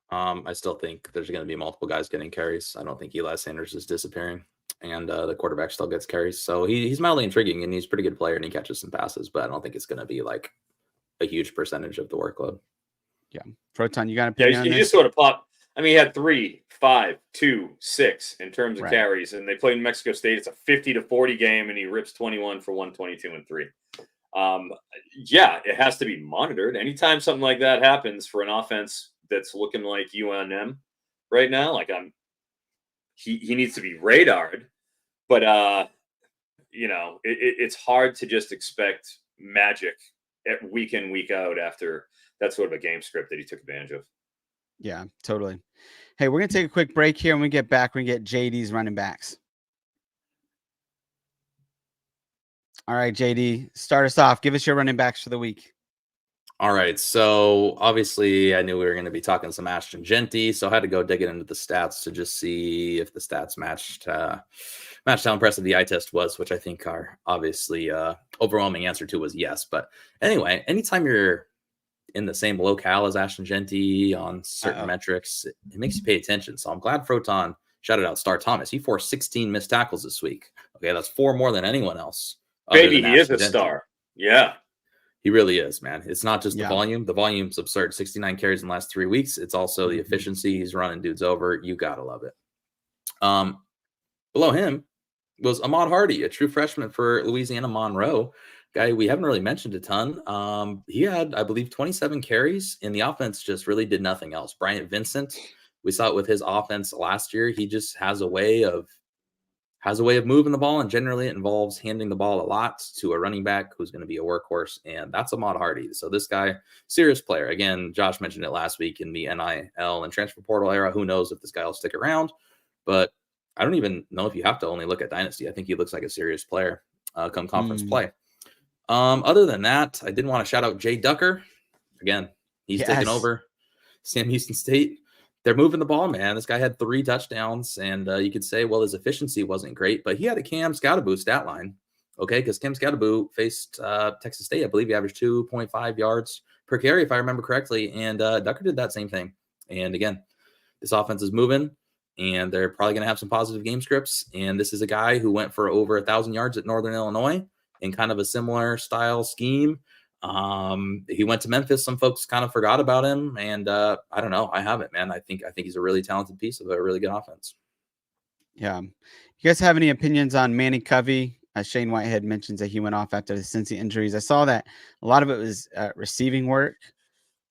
I still think there's going to be multiple guys getting carries. I don't think Eli Sanders is disappearing, and the quarterback still gets carries. So he's mildly intriguing, and he's a pretty good player, and he catches some passes, but I don't think it's going to be like a huge percentage of the workload. Yeah. Froton, you got an opinion on he this? just sort of popped. I mean, he had 3, 5, 2, 6 in terms of carries, and they played in Mexico State. It's a 50-40 game, and he rips 21 for 122 and 3. Yeah, it has to be monitored. Anytime something like that happens for an offense that's looking like UNM right now, like he needs to be radared. But it's hard to just expect magic week in, week out after that sort of a game script that he took advantage of. Yeah, totally. Hey, we're gonna take a quick break here. When we get back, we're gonna get JD's running backs. All right, JD, start us off. Give us your running backs for the week. All right, so obviously I knew we were going to be talking some Ashton Genty, so I had to go digging into the stats to just see if the stats matched how impressive the eye test was, which I think our obviously overwhelming answer to was yes. But anyway, anytime you're in the same locale as Ashton Genty on certain metrics, it makes you pay attention. So I'm glad Froton shouted out Star Thomas. He forced 16 missed tackles this week. Okay, that's 4 more than anyone else. Baby, he is a star. Yeah. He really is, man. It's not just the volume. The volume's absurd. 69 carries in the last 3 weeks. It's also the efficiency. He's running dudes over. You got to love it. Below him was Ahmad Hardy, a true freshman for Louisiana Monroe. Guy we haven't really mentioned a ton. He had, I believe, 27 carries, and the offense just really did nothing else. Bryant Vincent, we saw it with his offense last year. He just has a way of moving the ball, and generally it involves handing the ball a lot to a running back who's going to be a workhorse, and that's Ahmad Hardy. So this guy, serious player. Again, Josh mentioned it last week in the NIL and transfer portal era. Who knows if this guy will stick around, but I don't even know if you have to only look at Dynasty. I think he looks like a serious player come conference play. Other than that, I did want to shout out Jay Ducker. Again, he's taking over Sam Houston State. They're moving the ball, man. This guy had 3 touchdowns, and you could say, well, his efficiency wasn't great, but he had a Cam Scoutaboo stat line, okay? Because Cam Scoutaboo faced Texas State. I believe he averaged 2.5 yards per carry, if I remember correctly, and Ducker did that same thing. And again, this offense is moving, and they're probably going to have some positive game scripts, and this is a guy who went for over 1,000 yards at Northern Illinois in kind of a similar style scheme. He went to Memphis. Some folks kind of forgot about him, and I don't know. I haven't, man. I think he's a really talented piece of a really good offense. Yeah. You guys have any opinions on Manny Covey? Shane Whitehead mentions that he went off after the Cincy injuries. I saw that a lot of it was receiving work.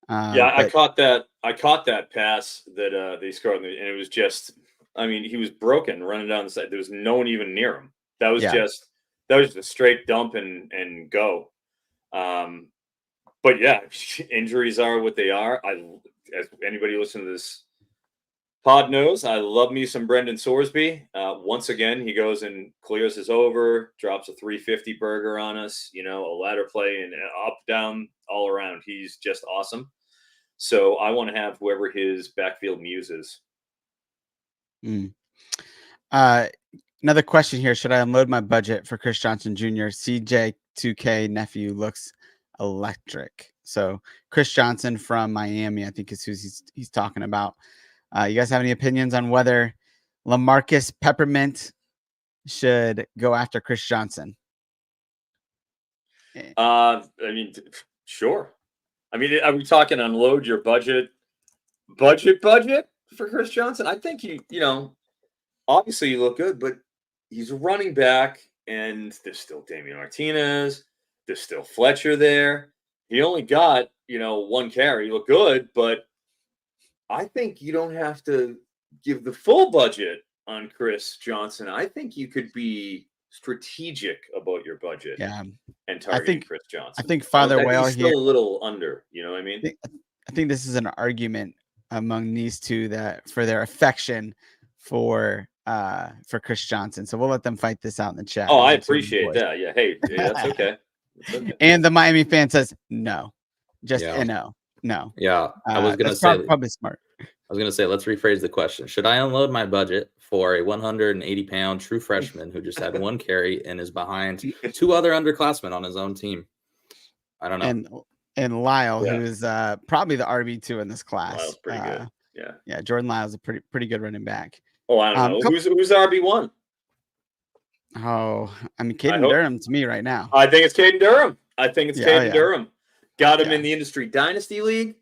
I caught that pass that they scored, and it was just, I mean, he was broken running down the side. There was no one even near him. That was just a straight dump and go. But yeah, injuries are what they are. As anybody listening to this pod knows, I love me some Brendan Sorsby. Once again, he goes and clears us over, drops a 350 burger on us, a ladder play and up, down, all around. He's just awesome. So I want to have whoever his backfield muse is. Another question here. Should I unload my budget for Chris Johnson Jr.? CJ2K nephew looks electric. So Chris Johnson from Miami, I think is who he's talking about. You guys have any opinions on whether LaMarcus Peppermint should go after Chris Johnson? I mean, sure. I mean, are we talking unload your budget for Chris Johnson? I think obviously you look good, but he's a running back, and there's still Damian Martinez. There's still Fletcher there. He only got, 1 carry. He looked good, but I think you don't have to give the full budget on Chris Johnson. I think you could be strategic about your budget and targeting Chris Johnson. I think Father Whale he's still a little under, you know what I mean? I think this is an argument among these two that for their affection for Chris Johnson. So we'll let them fight this out in the chat. Oh, I appreciate that. Yeah. Hey, that's okay. And the Miami fan says no. Just no. Yeah. I was gonna say probably smart. I was gonna say, let's rephrase the question. Should I unload my budget for a 180-pound true freshman who just had 1 carry and is behind 2 other underclassmen on his own team? I don't know. And Lyle, who is probably the RB2 in this class. Lyle's pretty good. Yeah, Jordan Lyle's a pretty good running back. Oh, I don't know. Who's RB1? Oh, I mean, Caden Durham to me right now. I think it's Caden Durham. Durham. Got him in the Industry Dynasty League,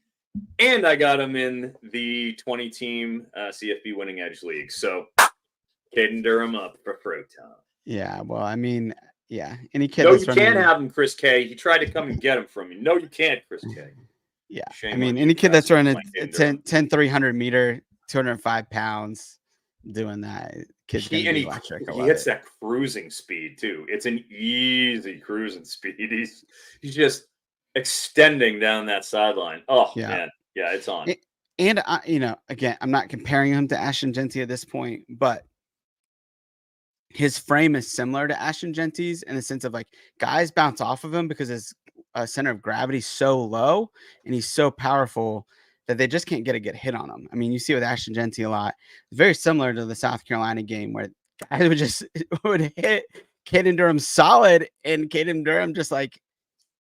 and I got him in the 20-team CFB Winning Edge League. So, Caden Durham up for Froton. Yeah, well, I mean, any kid. No, you can't have him, Chris K. He tried to come and get him from you. No, you can't, Chris K. Yeah, I mean, any kid that's running a 10 300 meter, 205 pounds, doing that. Kid's He gonna be electric. I love hits it. that cruising speed too. It's an easy cruising speed. He's just extending down that sideline. Oh Yeah. man, yeah, it's on. And again, I'm not comparing him to Ashton Genty at this point, but his frame is similar to Ashton Genty's in the sense of like guys bounce off of him because his center of gravity is so low and he's so powerful that they just can't get a good hit on him. I mean, you see with Ashton Genty a lot. It's very similar to the South Carolina game where guys would just would hit Caden Durham solid, and Caden Durham just like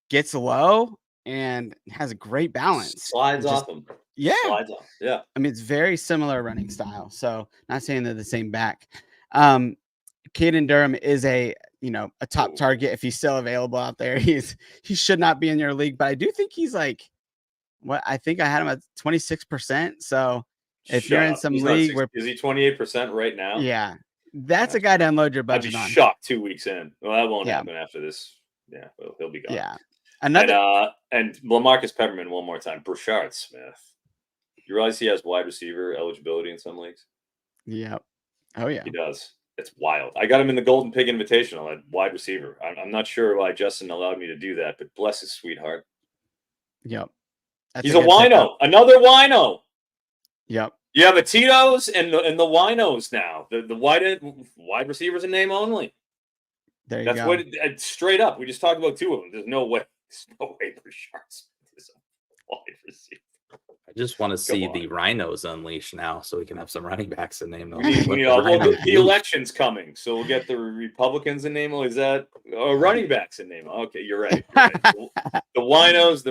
gets low and has a great balance. Slides off him. Yeah. Slides off. Yeah. I mean, it's very similar running style. So not saying they're the same back. Caden Durham is a top target if he's still available out there. He should not be in your league, but I do think he's like I think I had him at 26%. So if you're in some league where is he 28% right now? Yeah, that's a guy to unload your budget on. I'd be shocked 2 weeks in. Well, that won't happen after this. Yeah, well, he'll be gone. Yeah. And Lamarcus Pepperman one more time. Brashard Smith. You realize he has wide receiver eligibility in some leagues? Yep. Oh yeah. He does. It's wild. I got him in the Golden Pig Invitational at wide receiver. I'm not sure why Justin allowed me to do that, but bless his sweetheart. Yep. He's a wino. Another wino. Yep. You have a Tito's and the winos now. The wide receivers in name only. There you That's go. what straight up. We just talked about 2 of them. There's no way. There's no way Brashard Smith is a wide receiver. I just want to see the Rhinos unleash now, so we can have some running backs in name. The election's coming, so we'll get the Republicans in name. Is that running backs in name? Okay, you're right. The winos.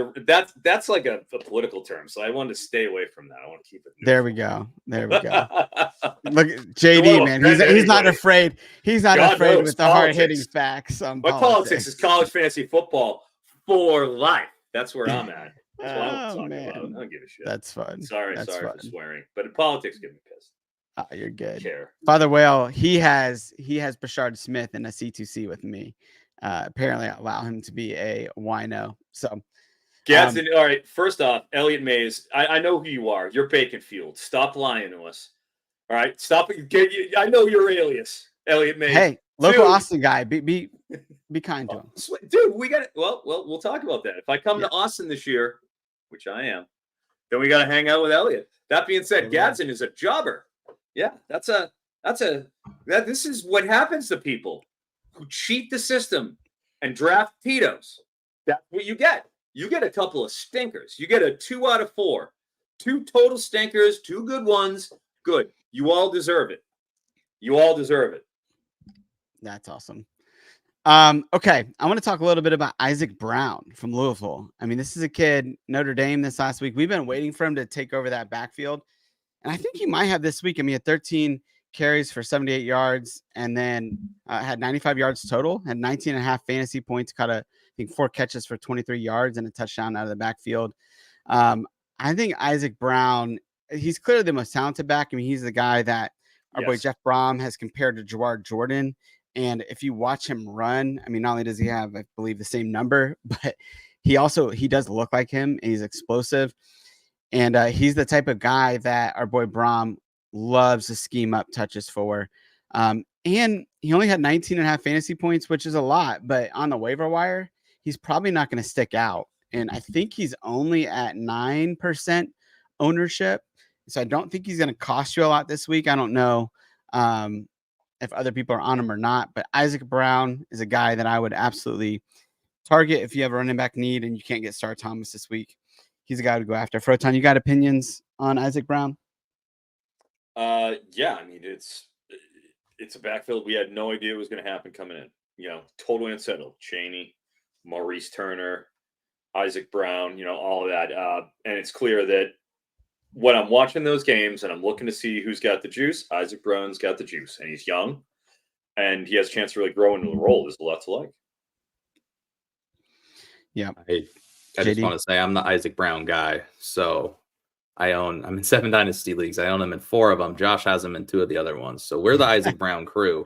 That's like a political term, so I wanted to stay away from that. I want to keep it. There we go. Look, JD, man, he's not afraid. He's not afraid with the hard hitting facts. My politics is college fantasy football for life. That's where I'm at. That's what I want to talk about. I don't give a shit. That's fun. Sorry for swearing, but in politics, get me pissed. Oh, you're good. Care. Father Whale, he has Brashard Smith in a C2C with me. Apparently, I allow him to be a wino. So, Gadsden, all right. First off, Elliot Mays, I know who you are. You're bacon fueled. Stop lying to us. All right, stop. I know your alias, Elliot Mays. Hey, local Austin guy. Be kind to him, dude. We got it. Well, we'll talk about that. If I come to Austin this year, which I am, then we got to hang out with Elliot. That being said, Gadsden is a jobber. Yeah, this is what happens to people who cheat the system and draft Tito's. That's what you get. You get a couple of stinkers. You get a 2 out of 4, 2 total stinkers, 2 good ones. Good. You all deserve it. You all deserve it. That's awesome. Okay, I want to talk a little bit about Isaac Brown from Louisville. I mean, this is a kid, Notre Dame this last week. We've been waiting for him to take over that backfield, and I think he might have this week. I mean, had 13 carries for 78 yards, and then had 95 yards total, had 19.5 fantasy points, caught I think 4 catches for 23 yards and a touchdown out of the backfield. I think Isaac Brown, he's clearly the most talented back. I mean, he's the guy that our boy Jeff Brom has compared to Jawad Jordan. And if you watch him run, I mean, not only does he have, I believe, the same number, but he does look like him, and he's explosive. And he's the type of guy that our boy Brom loves to scheme up touches for. And he only had 19.5 fantasy points, which is a lot, but on the waiver wire, he's probably not going to stick out. And I think he's only at 9% ownership. So I don't think he's going to cost you a lot this week. I don't know if other people are on him or not, but Isaac Brown is a guy that I would absolutely target if you have a running back need and you can't get Star Thomas this week. He's a guy to go after. Froton, you got opinions on Isaac Brown? Yeah, I mean, it's a backfield we had no idea was going to happen coming in. Totally unsettled. Chaney, Maurice Turner, Isaac Brown, all of that. And it's clear that when I'm watching those games and I'm looking to see who's got the juice, Isaac Brown's got the juice, and he's young, and he has a chance to really grow into the role. There's a lot to like. Yeah, I just want to say I'm the Isaac Brown guy. So I'm in 7 dynasty leagues. I own him in 4 of them. Josh has him in 2 of the other ones. So we're the Isaac Brown crew.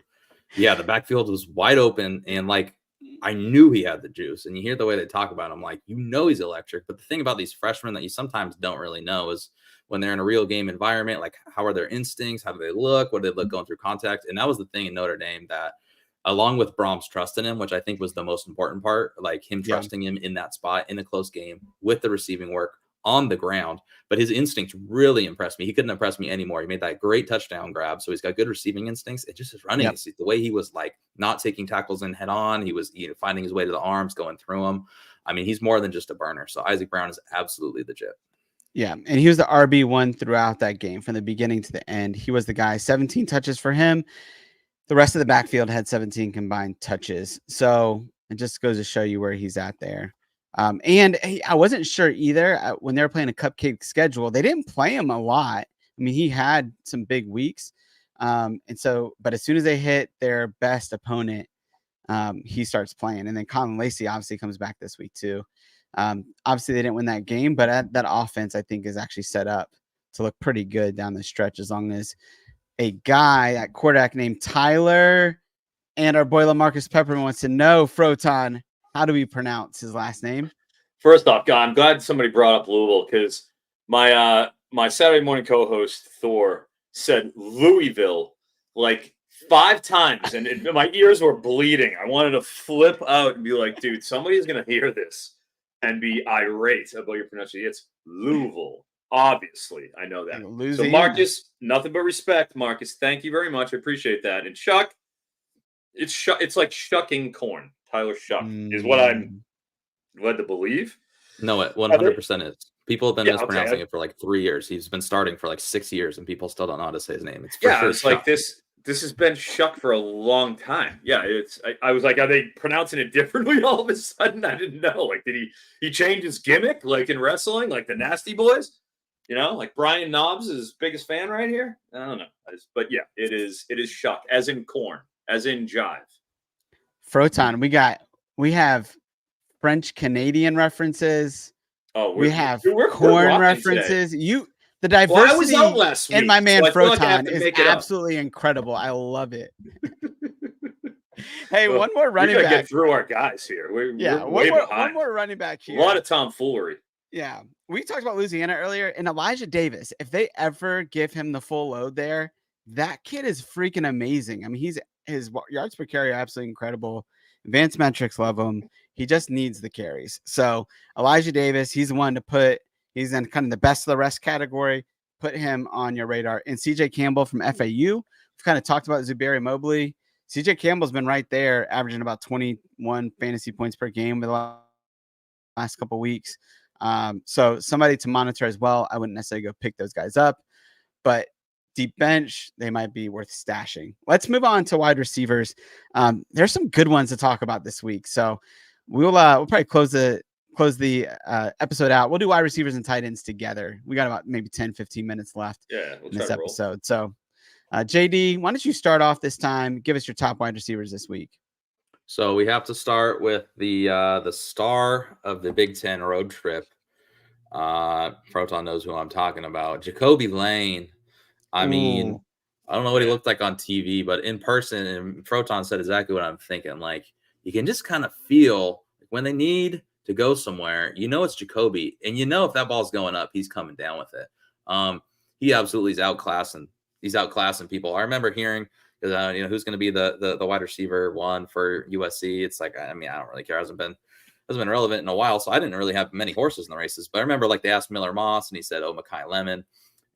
Yeah, the backfield was wide open, and I knew he had the juice. And you hear the way they talk about him, he's electric. But the thing about these freshmen that you sometimes don't really know is when they're in a real game environment, like how are their instincts? How do they look? What do they look going through contact? And that was the thing in Notre Dame that, along with Brahms trust in him, which I think was the most important part, like him trusting him in that spot in a close game with the receiving work on the ground. But his instincts really impressed me. He couldn't impress me anymore. He made that great touchdown grab. So he's got good receiving instincts. It just is running. The way he was like not taking tackles in head on. He was finding his way to the arms, going through them. I mean, he's more than just a burner. So Isaac Brown is absolutely legit. Yeah, and he was the RB1 throughout that game from the beginning to the end. He was the guy. 17 touches for him. The rest of the backfield had 17 combined touches. So it just goes to show you where he's at there. And I wasn't sure either when they were playing a cupcake schedule. They didn't play him a lot. I mean, he had some big weeks. But as soon as they hit their best opponent, he starts playing. And then Colin Lacey obviously comes back this week too. Obviously they didn't win that game, but that offense I think is actually set up to look pretty good down the stretch, as long as a guy at quarterback named Tyler and our boy LaMarcus Pepperman wants to know, Froton, how do we pronounce his last name? First off, God, I'm glad somebody brought up Louisville, because my Saturday morning co-host Thor said Louisville like 5 times, and my ears were bleeding. I wanted to flip out and be like, dude, somebody's gonna hear this and be irate about your pronunciation. It's Louisville, obviously. I know that. So Marcus, nothing but respect, Marcus. Thank you very much. I appreciate that. And Shuck, it's like shucking corn. Tyler Shuck is what I'm led to believe. No, it 100% is. People have been mispronouncing it for like 3 years. He's been starting for like 6 years, and people still don't know how to say his name. It's it's Shuck. Like this has been Shuck for a long time. Yeah, I was like, are they pronouncing it differently all of a sudden? I didn't know. Like, did he change his gimmick, like in wrestling, like the Nasty Boys? Like Brian Knobs is his biggest fan right here. I don't know, but yeah, it is Shuck, as in corn, as in jive. Froton, we have French Canadian references. Oh, we have corn references. Today. The diversity I was out last week, and my man so Froton is absolutely incredible. I love it. Hey, one more running back. Get through our guys here. We're one more running back here. A lot of tomfoolery. Yeah, we talked about Louisiana earlier, and Elijah Davis. If they ever give him the full load there, that kid is freaking amazing. I mean, his yards per carry are absolutely incredible. Advanced metrics love him. He just needs the carries. So Elijah Davis, he's the one to put. He's in kind of the best of the rest category. Put him on your radar. And CJ Campbell from FAU. We've kind of talked about Zuberi Mobley. CJ Campbell's been right there, averaging about 21 fantasy points per game for the last couple of weeks. So somebody to monitor as well. I wouldn't necessarily go pick those guys up, but deep bench, they might be worth stashing. Let's move on to wide receivers. There's some good ones to talk about this week. So we'll probably close the episode out. We'll do wide receivers and tight ends together. We got about maybe 10, 15 minutes left in this episode. So JD, why don't you start off this time? Give us your top wide receivers this week. So we have to start with the star of the Big Ten road trip. Proton knows who I'm talking about. Jacoby Lane. I mean, I don't know what he looked like on TV, but in person, and Proton said exactly what I'm thinking. Like, you can just kind of feel when they need to go somewhere, it's Jacoby. And if that ball's going up, he's coming down with it. He absolutely is outclassing. He's outclassing people. I remember hearing, who's going to be the wide receiver one for USC. It's like, I don't really care. Hasn't been relevant in a while, so I didn't really have many horses in the races. But I remember, like, they asked Miller Moss, and he said, Mekhi Lemon.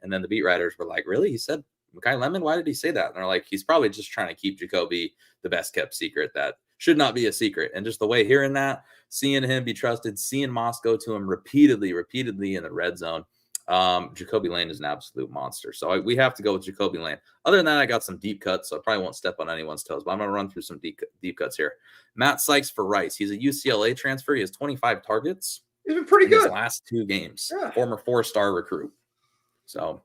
And then the beat writers were like, really? He said Mekhi Lemon? Why did he say that? And they're like, he's probably just trying to keep Jacoby the best kept secret that should not be a secret. And just the way hearing that, seeing him be trusted, seeing Moss go to him repeatedly in the red zone, Jacoby Lane is an absolute monster. So we have to go with Jacoby Lane. Other than that, I got some deep cuts, so I probably won't step on anyone's toes, but I'm going to run through some deep cuts here. Matt Sykes for Rice. He's a UCLA transfer. He has 25 targets. He's been pretty good his last 2 games. Yeah. Former 4-star recruit. So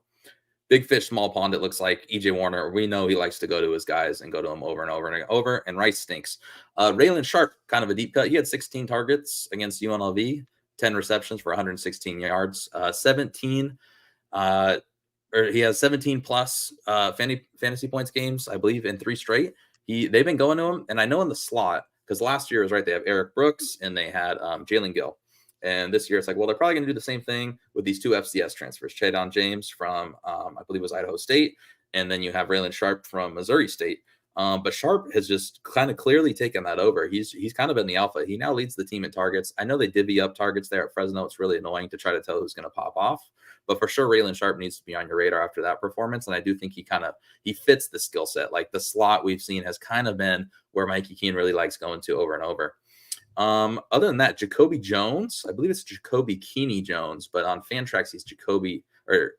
big fish, small pond. It looks like EJ Warner. We know he likes to go to his guys and go to them over and over and over. And Rice stinks. Raylan Sharp, kind of a deep cut. He had 16 targets against UNLV, 10 receptions for 116 yards, 17. He has 17 plus fantasy points games, I believe, in 3 straight. They've been going to him, and I know in the slot because last year was right. They have Eric Brooks and they had Jalen Gill. And this year, it's like, well, they're probably going to do the same thing with these two FCS transfers. Chadon James from, I believe it was Idaho State. And then you have Raylan Sharp from Missouri State. But Sharp has just kind of clearly taken that over. He's kind of been the alpha. He now leads the team in targets. I know they divvy up targets there at Fresno. It's really annoying to try to tell who's going to pop off. But for sure, Raylan Sharp needs to be on your radar after that performance. And I do think he fits the skill set. Like the slot we've seen has kind of been where Mikey Keene really likes going to over and over. Other than that, Jacoby Jones, I believe it's Jacoby Keeney Jones, but on Fantrax, he's Jacoby, or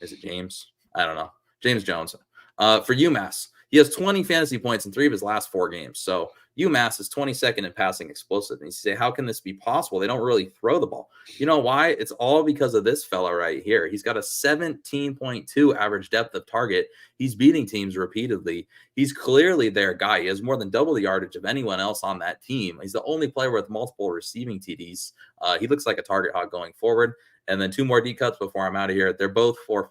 is it James? I don't know. James Jones. For UMass, he has 20 fantasy points in 3 of his last 4 games. So UMass is 22nd in passing explosiveness. You say, how can this be possible? They don't really throw the ball. You know why? It's all because of this fella right here. He's got a 17.2 average depth of target. He's beating teams repeatedly. He's clearly their guy. He has more than double the yardage of anyone else on that team. He's the only player with multiple receiving TDs. He looks like a target hog going forward. And then 2 more D cuts before I'm out of here. They're both for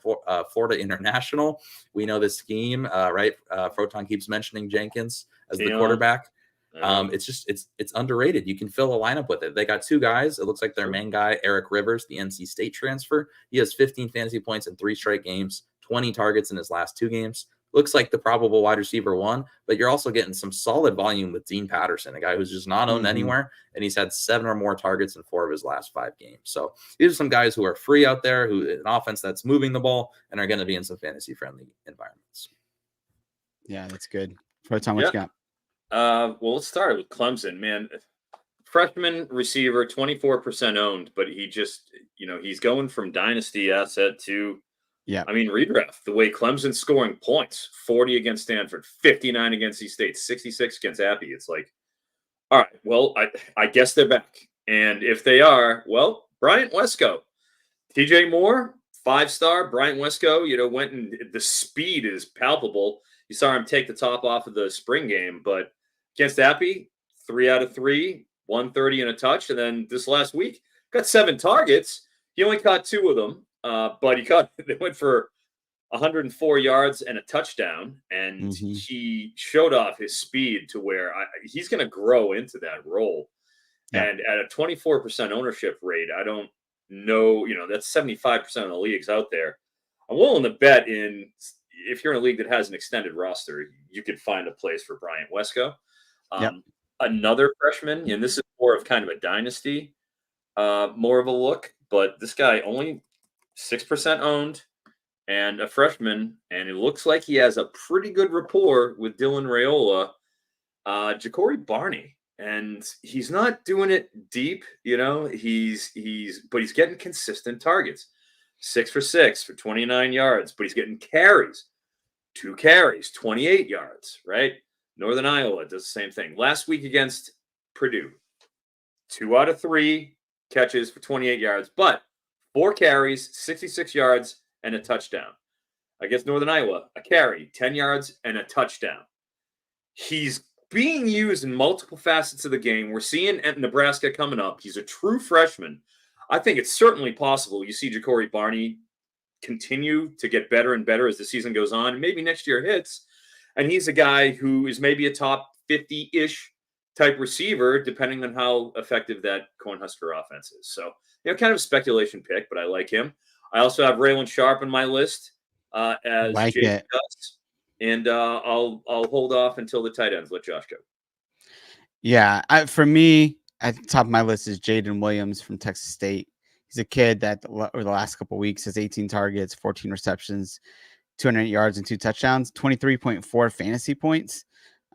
Florida International. We know this scheme, right? Froton keeps mentioning Jenkins as the quarterback. It's underrated. You can fill a lineup with it. They got 2 guys. It looks like their main guy, Eric Rivers, the NC State transfer. He has 15 fantasy points in 3 straight games, 20 targets in his last 2 games. Looks like the probable wide receiver 1, but you're also getting some solid volume with Dean Patterson, a guy who's just not owned anywhere, and he's had 7 or more targets in 4 of his last 5 games. So these are some guys who are free out there, who an offense that's moving the ball and are going to be in some fantasy-friendly environments. Yeah, that's good. Proton, what you got? Well, let's start with Clemson, man. Freshman receiver, 24% owned, but he just, he's going from dynasty asset to redraft. The way Clemson's scoring points, 40 against Stanford, 59 against East State, 66 against Appy. It's like, all right, well, I guess they're back. And if they are, well, Bryant Wesco, TJ Moore, 5-star. Bryant Wesco, went and the speed is palpable. You saw him take the top off of the spring game, but against Appy, 3 out of 3, 130 and a touch. And then this last week, got 7 targets. He only caught 2 of them. But they went for 104 yards and a touchdown, and he showed off his speed to where he's going to grow into that role. Yeah. And at a 24% ownership rate, I don't know, that's 75% of the leagues out there. I'm willing to bet if you're in a league that has an extended roster, you could find a place for Bryant Wesco. Another freshman, and this is more of kind of a dynasty, more of a look, but this guy only 6% owned and a freshman, and it looks like he has a pretty good rapport with Dylan Raiola, Ja'Cory Barney, and he's not doing it deep, but he's getting consistent targets. 6 for 6 for 29 yards, but he's getting carries, 2 carries, 28 yards, right? Northern Iowa does the same thing. Last week against Purdue, 2 out of 3 catches for 28 yards, but 4 carries, 66 yards, and a touchdown. Against Northern Iowa, a carry, 10 yards, and a touchdown. He's being used in multiple facets of the game. We're seeing at Nebraska coming up. He's a true freshman. I think it's certainly possible you see Ja'Cory Barney continue to get better and better as the season goes on. Maybe next year hits, and he's a guy who is maybe a top 50-ish type receiver, depending on how effective that Cornhusker offense is. So, kind of a speculation pick, but I like him. I also have Raylan Sharp on my list as Jason does, and I'll hold off until the tight ends. Let Josh go. Yeah, for me, at the top of my list is Jaden Williams from Texas State. He's a kid that over the last couple of weeks has 18 targets, 14 receptions, 208 yards, and 2 touchdowns, 23.4 fantasy points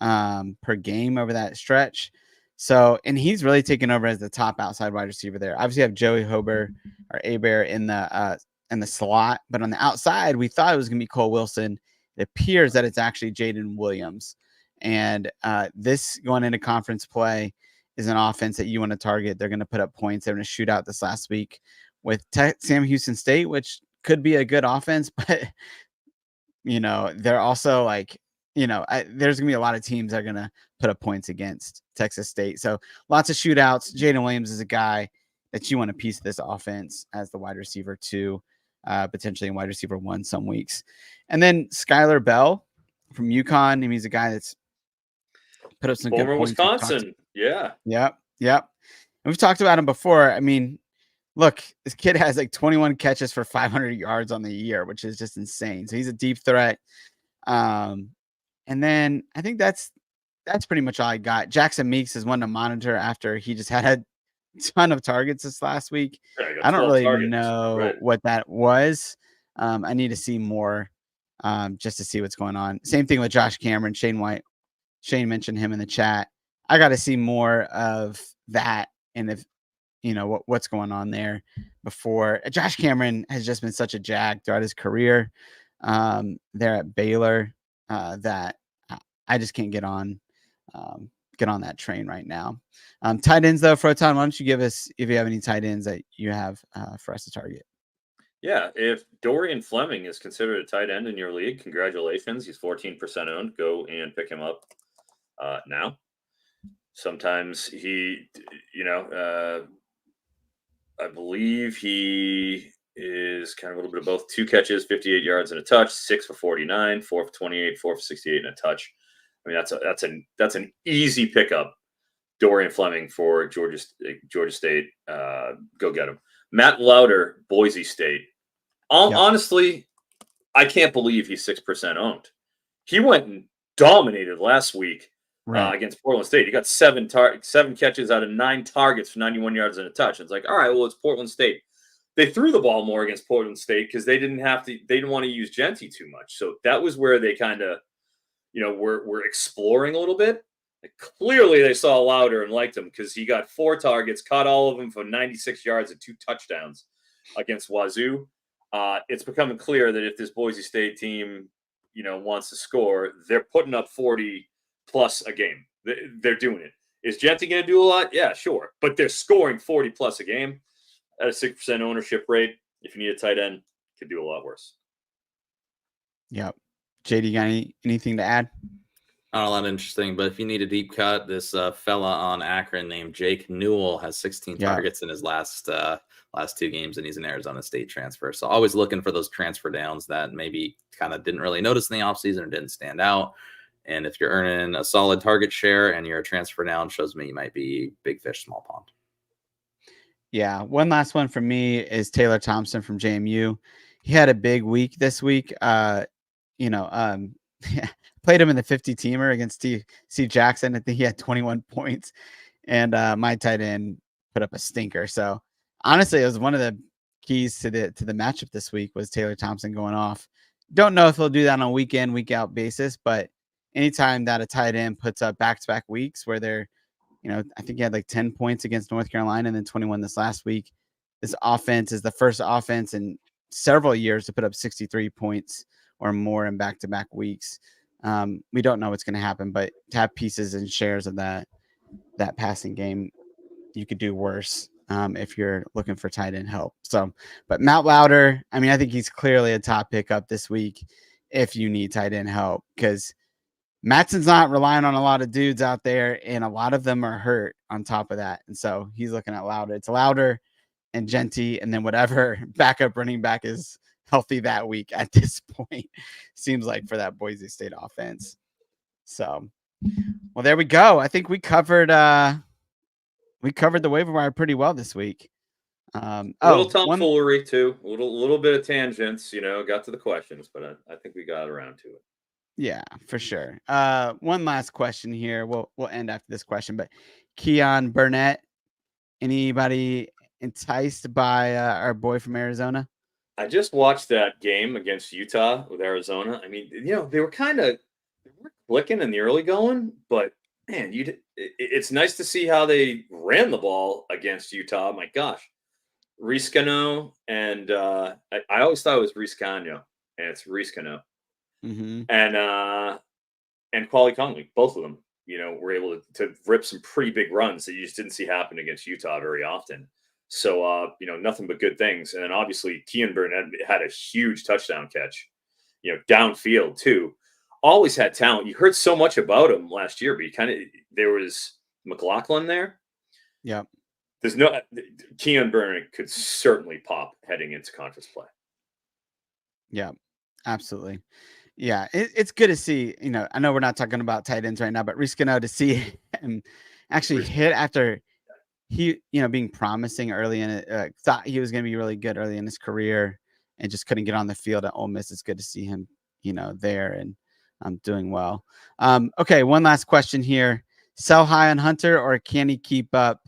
per game over that stretch. So, and he's really taken over as the top outside wide receiver there. Obviously, you have Joey Hober or Abear in the slot, but on the outside, we thought it was going to be Cole Wilson. It appears that it's actually Jaden Williams. And this going into conference play is an offense that you want to target. They're going to put up points. They're going to shoot out this last week with Sam Houston State, which could be a good offense, but they're also like, there's gonna be a lot of teams that are gonna put up points against Texas State. So lots of shootouts. Jaden Williams is a guy that you want to piece this offense as the wide receiver 2, potentially in wide receiver 1 some weeks. And then Skylar Bell from UConn. He's a guy that's put up some former good points. Wisconsin. Yeah. Yep. we've talked about him before. I mean, look, this kid has like 21 catches for 500 yards on the year, which is just insane. So he's a deep threat. And then I think that's pretty much all I got. Jackson Meeks is one to monitor after he just had a ton of targets this last week. Yeah, I don't really targets. know what that was. I need to see more just to see what's going on. Same thing with Josh Cameron, Shane White. Shane mentioned him in the chat. I got to see more of that. And if, what's going on there before. Josh Cameron has just been such a jag throughout his career there at Baylor that I just can't get on that train right now. Tight ends though, Froton, why don't you give us, if you have any tight ends that you have for us to target? Yeah, if Dorian Fleming is considered a tight end in your league, congratulations. He's 14% owned. Go and pick him up now. Sometimes he, I believe he is kind of a little bit of both. 2 catches, 58 yards and a touch, 6 for 49, 4 for 28, 4 for 68 and a touch. I mean, that's an easy pickup. Dorian Fleming for Georgia State. Go get him. Matt Lauder, Boise State. Honestly, I can't believe he's 6% owned. He went and dominated last week against Portland State. He got 7 catches out of 9 targets for 91 yards and a touch. It's like, all right, well, it's Portland State. They threw the ball more against Portland State because they didn't want to use Genty too much. So that was where they kind of, were exploring a little bit. Clearly, they saw Lauder and liked him because he got 4 targets, caught all of them for 96 yards and 2 touchdowns against Wazoo. It's becoming clear that if this Boise State team, wants to score, they're putting up 40 plus a game. They're doing it. Is Genty going to do a lot? Yeah, sure. But they're scoring 40 plus a game at a 6% ownership rate. If you need a tight end, could do a lot worse. Yep. JD, got anything to add? Not a lot interesting, but if you need a deep cut, this fella on Akron named Jake Newell has 16 targets in his last 2 games, and he's an Arizona State transfer. So always looking for those transfer downs that maybe kind of didn't really notice in the offseason or didn't stand out. And if you're earning a solid target share and you're a transfer down, shows me you might be big fish, small pond. Yeah. One last one for me is Taylor Thompson from JMU. He had a big week this week. Played him in the 50-teamer against C. Jackson. I think he had 21 points, and my tight end put up a stinker. So honestly, it was one of the keys to the matchup this week was Taylor Thompson going off. Don't know if he'll do that on a week in, week out basis, but anytime that a tight end puts up back-to-back weeks where they're, I think he had like 10 points against North Carolina and then 21 this last week. This offense is the first offense in several years to put up 63 points or more in back-to-back weeks. We don't know what's going to happen, but to have pieces and shares of that passing game, you could do worse if you're looking for tight end help. So, but Matt Lauder, I mean, I think he's clearly a top pickup this week if you need tight end help, because Mattson's not relying on a lot of dudes out there, and a lot of them are hurt on top of that. And so he's looking at Lauder. It's Lauder and Genty, and then whatever backup running back is healthy that week at this point, seems like, for that Boise State offense. So, well, there we go. I think we covered the waiver wire pretty well this week. A little tomfoolery too, a little bit of tangents, got to the questions, but I think we got around to it. Yeah, for sure. One last question here. We'll end after this question, but Keon Burnett, anybody enticed by our boy from Arizona? I just watched that game against Utah with Arizona. I mean, they were clicking in the early going, but man, it's nice to see how they ran the ball against Utah. My gosh, Riscano and I always thought it was Riscano, and it's Riscano. Mm-hmm. And Quali Conley, both of them, were able to rip some pretty big runs that you just didn't see happen against Utah very often. So, nothing but good things. And then obviously Keon Burnett had a huge touchdown catch, downfield too. Always had talent. You heard so much about him last year, but there was McLaughlin there. Yeah. Keon Burnett could certainly pop heading into conference play. Yeah, absolutely. Yeah, it's good to see. I know we're not talking about tight ends right now, but Riscano, to see him actually hit after he, being promising early in it, thought he was going to be really good early in his career and just couldn't get on the field at Ole Miss. It's good to see him, there and doing well. Okay, one last question here. Sell high on Hunter, or can he keep up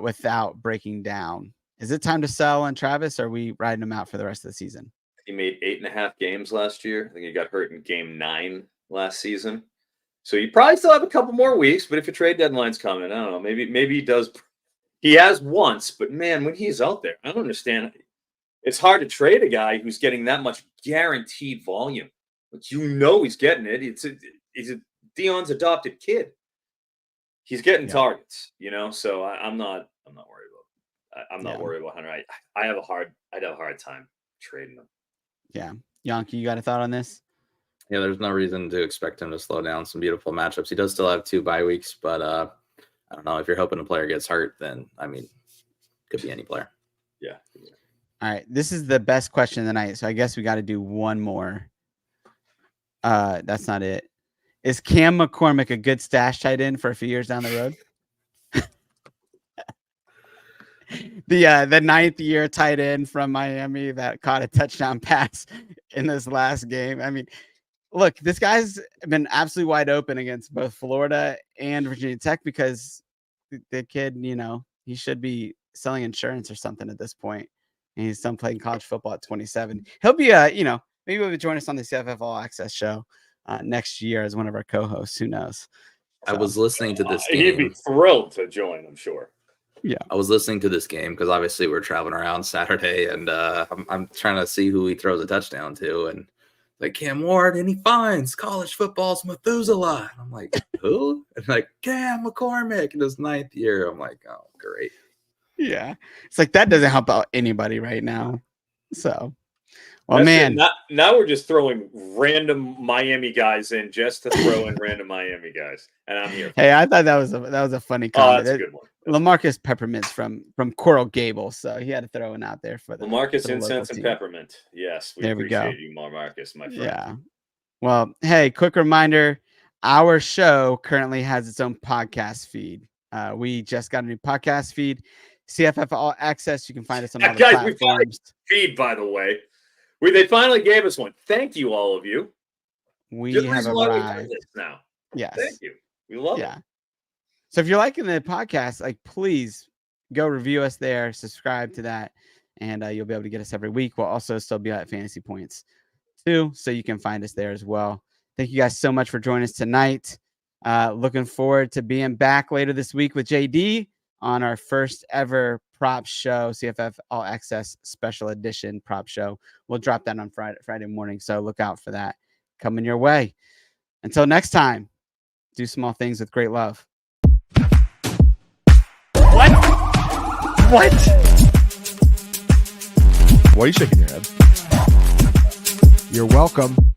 without breaking down? Is it time to sell on Travis, or are we riding him out for the rest of the season? He made 8.5 games last year. I think he got hurt in game 9 last season. So you probably still have a couple more weeks, but if a trade deadline's coming, I don't know. Maybe he does. He has once, but man, when he's out there, I don't understand. It's hard to trade a guy who's getting that much guaranteed volume. But he's getting it. He's a Deion's adopted kid. He's getting targets, So I'm not worried about. I'm not worried about Hunter. I'd have a hard time trading him. Yeah, Yankee, you got a thought on this? Yeah, there's no reason to expect him to slow down. Some beautiful matchups. He does still have 2 bye weeks, but I don't know. If you're hoping a player gets hurt, then could be any player. Yeah. All right, this is the best question of the night, so I guess we got to do one more. That's not it. Is Cam McCormick a good stash tight end for a few years down the road? The 9th year tight end from Miami that caught a touchdown pass in this last game. I mean, look, this guy's been absolutely wide open against both Florida and Virginia Tech because the kid, he should be selling insurance or something at this point. And he's done playing college football at 27. He'll be, maybe he'll join us on the CFF All Access show next year as one of our co-hosts. Who knows? So, I was listening to this game. He'd be thrilled to join, I'm sure. Yeah, I was listening to this game because obviously we're traveling around Saturday, and I'm trying to see who he throws a touchdown to, and like Cam Ward, and he finds college football's Methuselah. I'm like, who? And like Cam McCormick in his 9th year. I'm like, oh, great. Yeah, it's like that doesn't help out anybody right now. So, well, man, now we're just throwing random Miami guys in just to throw in random Miami guys, and I'm here. Hey, I thought that was a funny comment. That's a good one. Lamarcus Peppermint's from Coral Gables, so he had to throw one out there for the Lamarcus for the Incense and team. Peppermint. Yes, there we go. Appreciate you, Lamarcus, my friend. Yeah. Well, hey, quick reminder: our show currently has its own podcast feed. We just got a new podcast feed, CFF All Access. You can find us on all the platforms. Feed, by the way, they finally gave us one. Thank you, all of you. We have arrived now. Yes. Thank you. We love it. So if you're liking the podcast, please go review us there, subscribe to that, and you'll be able to get us every week. We'll also still be at FantasyPoints too, so you can find us there as well. Thank you guys so much for joining us tonight. Looking forward to being back later this week with JD on our first ever prop show, CFF All Access Special Edition prop show. We'll drop that on Friday morning, so look out for that coming your way. Until next time, do small things with great love. What? Why are you shaking your head? You're welcome.